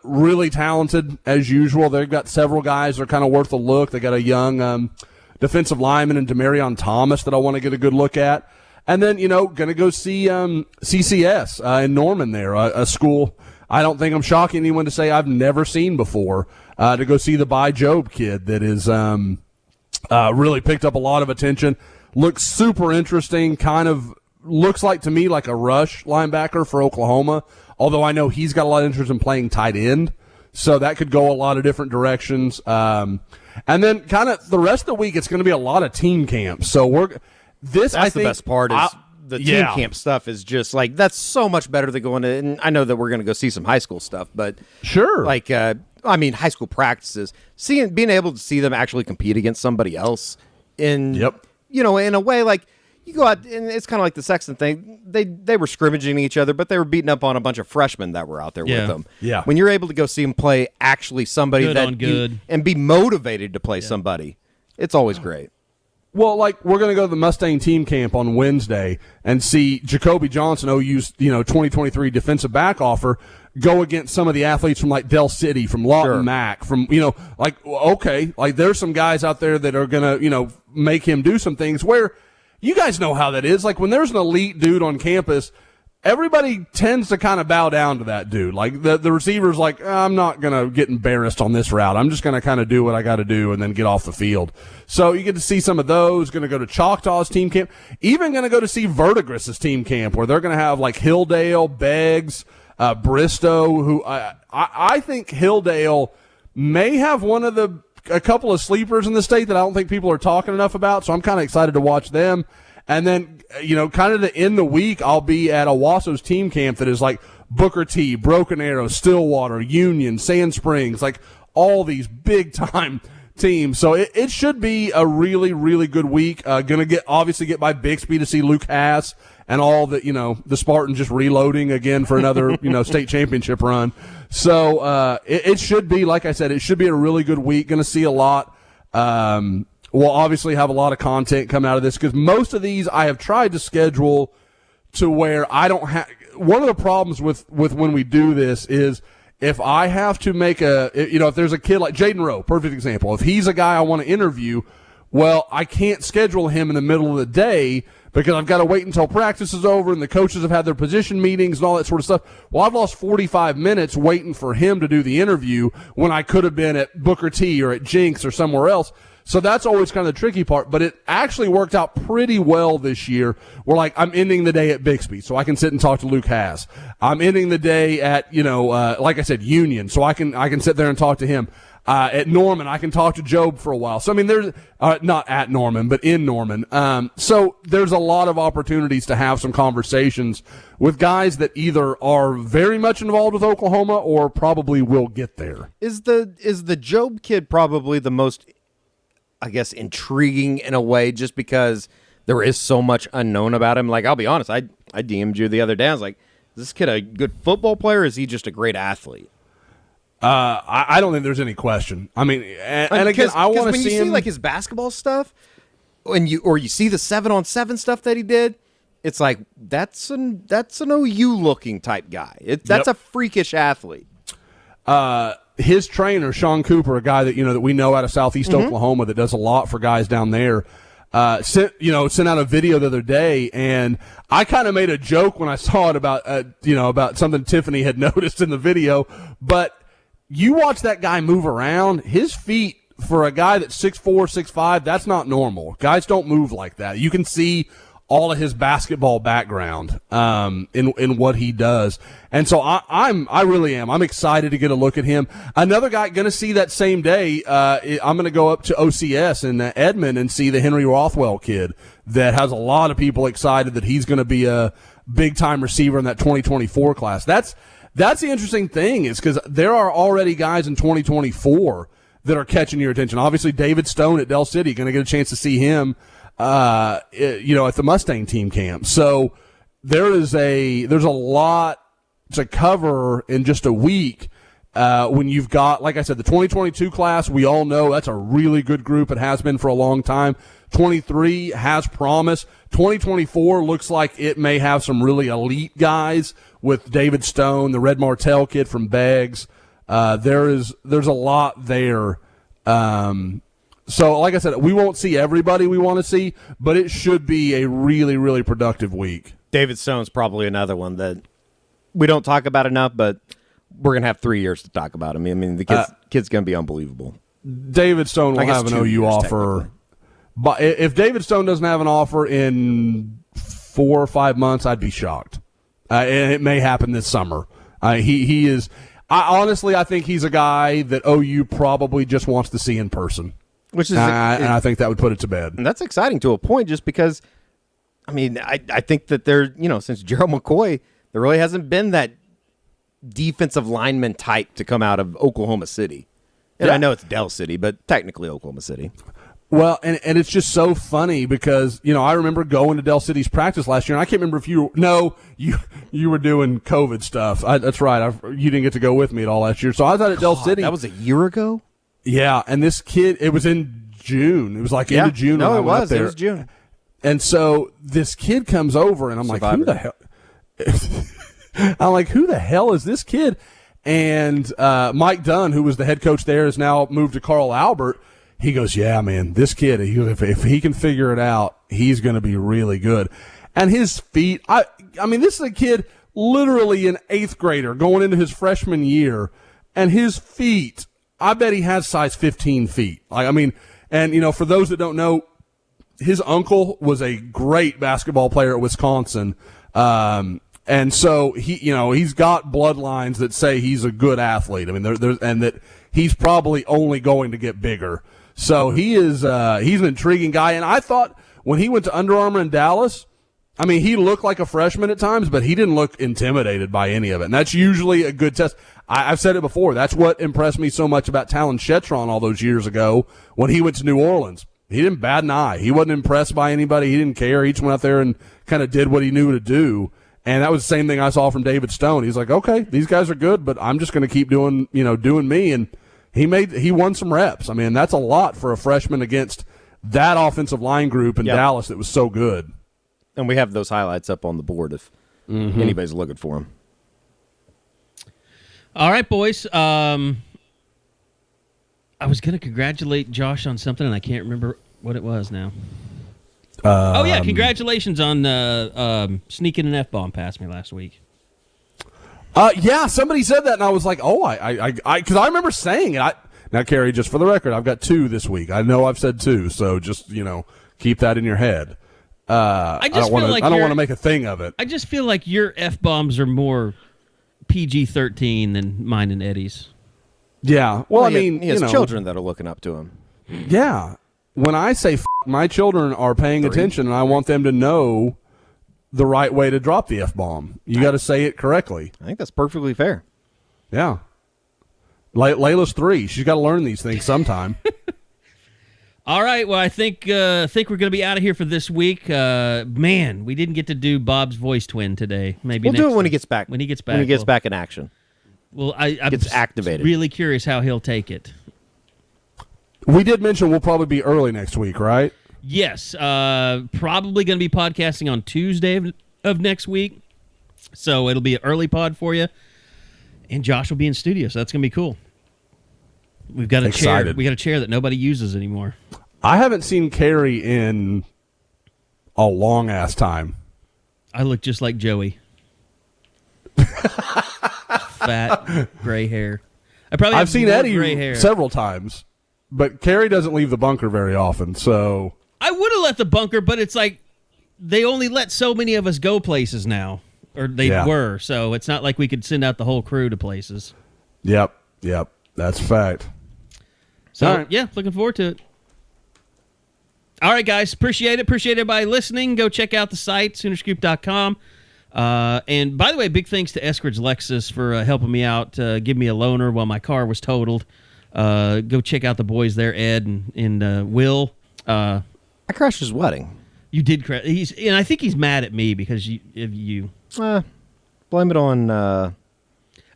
Really talented as usual. They've got several guys that are kind of worth a look. They got a young defensive lineman in Demarion Thomas that I want to get a good look at. And then, going to go see CCS in Norman there, a school I don't think I'm shocking anyone to say I've never seen before, to go see the By Job kid that is really picked up a lot of attention. Looks super interesting, kind of looks like to me like a rush linebacker for Oklahoma, although I know he's got a lot of interest in playing tight end, so that could go a lot of different directions. And then kind of the rest of the week, it's going to be a lot of team camps. So that's the best part is the team camp stuff is just like, that's so much better than going to, and I know that we're going to go see some high school stuff, but sure. Like, high school practices, being able to see them actually compete against somebody else in a way, like, you go out, and it's kind of like the Sexton thing. They were scrimmaging each other, but they were beating up on a bunch of freshmen that were out there with them. Yeah. When you're able to go see them play actually somebody and be motivated to play somebody, it's always great. Well, like, we're going to go to the Mustang team camp on Wednesday and see Jacoby Johnson, OU's 2023 defensive back offer, go against some of the athletes from like Del City, from Lawton Mack, from there's some guys out there that are going to make him do some things where. You guys know how that is. Like, when there's an elite dude on campus, everybody tends to kind of bow down to that dude. Like, the receiver's like, I'm not going to get embarrassed on this route. I'm just going to kind of do what I got to do and then get off the field. So you get to see some of those. Going to go to Choctaw's team camp. Even going to go to see Verdigris' team camp, where they're going to have, like, Hilldale, Beggs, Bristow, who I think Hilldale may have a couple of sleepers in the state that I don't think people are talking enough about, so I'm kind of excited to watch them. And then, kind of to end the week, I'll be at Owasso's team camp that is like Booker T, Broken Arrow, Stillwater, Union, Sand Springs, like all these big-time teams. So it should be a really, really good week. Going to get by Bixby to see Luke Haas and all the Spartans just reloading again for another, state championship run. So it should be, like I said, it should be a really good week. Going to see a lot. We'll obviously have a lot of content come out of this because most of these I have tried to schedule to where I don't have. One of the problems with when we do this is if I have to make if there's a kid like Jaden Rowe, perfect example. If he's a guy I want to interview, well, I can't schedule him in the middle of the day because I've got to wait until practice is over and the coaches have had their position meetings and all that sort of stuff. Well, I've lost 45 minutes waiting for him to do the interview when I could have been at Booker T or at Jinx or somewhere else. So that's always kind of the tricky part, but it actually worked out pretty well this year where, like, I'm ending the day at Bixby so I can sit and talk to Luke Haas. I'm ending the day at, like I said, Union, so I can sit there and talk to him. At Norman, I can talk to Job for a while. So, I mean, there's, not at Norman, but in Norman. So there's a lot of opportunities to have some conversations with guys that either are very much involved with Oklahoma or probably will get there. Is the Job kid probably the most, I guess, intriguing in a way, just because there is so much unknown about him? Like, I'll be honest, I DM'd you the other day. I was like, is this kid a good football player, or is he just a great athlete? I don't think there's any question. I mean, and again, I want to see him. When you see like his basketball stuff, you see the 7-on-7 stuff that he did, it's like that's an OU looking type guy. That's a freakish athlete. His trainer, Sean Cooper, a guy that we know out of Southeast Oklahoma that does a lot for guys down there, sent out a video the other day, and I kind of made a joke when I saw it about something Tiffany had noticed in the video. But you watch that guy move around, his feet, for a guy that's 6'4", 6'5", that's not normal. Guys don't move like that. You can see all of his basketball background in what he does. And so I really am. I'm excited to get a look at him. Another guy going to see that same day, I'm going to go up to OCS in Edmond and see the Henry Rothwell kid that has a lot of people excited that he's going to be a big-time receiver in that 2024 class. That's the interesting thing, is because there are already guys in 2024 that are catching your attention. Obviously, David Stone at Del City, going to get a chance to see him. at the Mustang team camp. So there's a lot to cover in just a week. When you've got, like I said, the 2022 class, we all know that's a really good group. It has been for a long time. 23 has promise. 2024 looks like it may have some really elite guys with David Stone, the Red Martell kid from Beggs. There's a lot there. So, like I said, we won't see everybody we want to see, but it should be a really, really productive week. David Stone's probably another one that we don't talk about enough, but we're going to have 3 years to talk about him. I mean, the kid's going to be unbelievable. David Stone will have an OU years, offer. But if David Stone doesn't have an offer in 4 or 5 months, I'd be shocked. And it may happen this summer. He is. I think he's a guy that OU probably just wants to see in person. Which is, and I think that would put it to bed. And that's exciting to a point, just because. I mean, I think that since Gerald McCoy, there really hasn't been that defensive lineman type to come out of Oklahoma City. And I know it's Del City, but technically Oklahoma City. Well, and it's just so funny because, I remember going to Del City's practice last year, and I can't remember if you were doing COVID stuff. That's right. You didn't get to go with me at all last year. So I was out at Del City. That was a year ago? Yeah, and this kid, it was in June. It was like end of June. No, when I it went was. up there. It was June. And so this kid comes over, and I'm like, who the hell? I'm like, who the hell is this kid? And Mike Dunn, who was the head coach there, has now moved to Carl Albert. He goes, yeah, man, this kid, if he can figure it out, he's going to be really good. And his feet, I mean, this is a kid literally an 8th grader going into his freshman year, and his feet, I bet he has size 15 feet. And for those that don't know, his uncle was a great basketball player at Wisconsin. And so he's got bloodlines that say he's a good athlete. I mean, and that he's probably only going to get bigger. So he's an intriguing guy. And I thought when he went to Under Armour in Dallas, I mean, he looked like a freshman at times, but he didn't look intimidated by any of it. And that's usually a good test. I've said it before. That's what impressed me so much about Talon Shetron all those years ago when he went to New Orleans. He didn't bat an eye. He wasn't impressed by anybody. He didn't care. He just went out there and kind of did what he knew to do. And that was the same thing I saw from David Stone. He's like, okay, these guys are good, but I'm just going to keep doing me. And he won some reps. I mean, that's a lot for a freshman against that offensive line group in Dallas that was so good. And we have those highlights up on the board if anybody's looking for them. All right, boys. I was going to congratulate Josh on something, and I can't remember what it was now. Congratulations on sneaking an F-bomb past me last week. Somebody said that, and I was like, because I remember saying it. Now, Carey, just for the record, I've got 2 this week. I know I've said 2, so just, keep that in your head. I don't want to make a thing of it. I just feel like your F-bombs are more PG-13 than mine and Eddie's. Yeah. Well, I mean, he has children that are looking up to him. Yeah. When I say my children are paying attention, and I want them to know the right way to drop the F-bomb. You got to say it correctly. I think that's perfectly fair. Yeah. Layla's 3. She's got to learn these things sometime. All right. Well, I think we're going to be out of here for this week. Man, we didn't get to do Bob's voice twin today. Maybe we'll do it when he gets back. When he gets back. When he gets back in action. Well, I'm gets activated. Really curious how he'll take it. We did mention we'll probably be early next week, right? Yes. Probably going to be podcasting on Tuesday of next week. So it'll be an early pod for you. And Josh will be in studio, so that's going to be cool. We've got a chair. We got a chair that nobody uses anymore. I haven't seen Carey in a long ass time. I look just like Joey. Fat, gray hair. I've seen Eddie several times, but Carey doesn't leave the bunker very often. So I would have let the bunker, but it's like they only let so many of us go places now, or they were. So it's not like we could send out the whole crew to places. Yep, that's a fact. So looking forward to it. All right, guys, appreciate it. Appreciate everybody listening. Go check out the site, SoonerScoop.com. And by the way, big thanks to Eskridge Lexus for helping me out, give me a loaner while my car was totaled. Go check out the boys there, Ed and Will. I crashed his wedding. You did crash. And I think he's mad at me because you. Blame it on.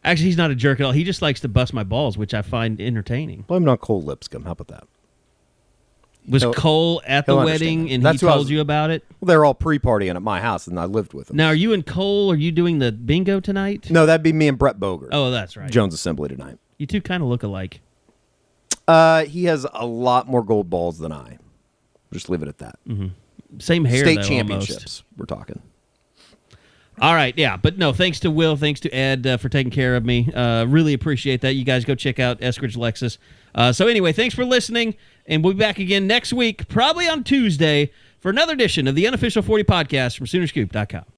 Actually, he's not a jerk at all. He just likes to bust my balls, which I find entertaining. Blame it on Cole Lipscomb. How about that? Was Cole at the wedding and he told you about it? Well, they were all pre-partying at my house, and I lived with them. Now, are you and Cole, are you doing the bingo tonight? No, that'd be me and Brett Boger. Oh, that's right. Jones Assembly tonight. You two kind of look alike. He has a lot more gold balls than I. Just leave it at that. Mm-hmm. Same hair, State though, championships, almost. we're talking. All right, yeah. But no, thanks to Will, thanks to Ed for taking care of me. Really appreciate that. You guys go check out Eskridge Lexus. So anyway, thanks for listening, and we'll be back again next week, probably on Tuesday, for another edition of the Unofficial 40 Podcast from SoonerScoop.com.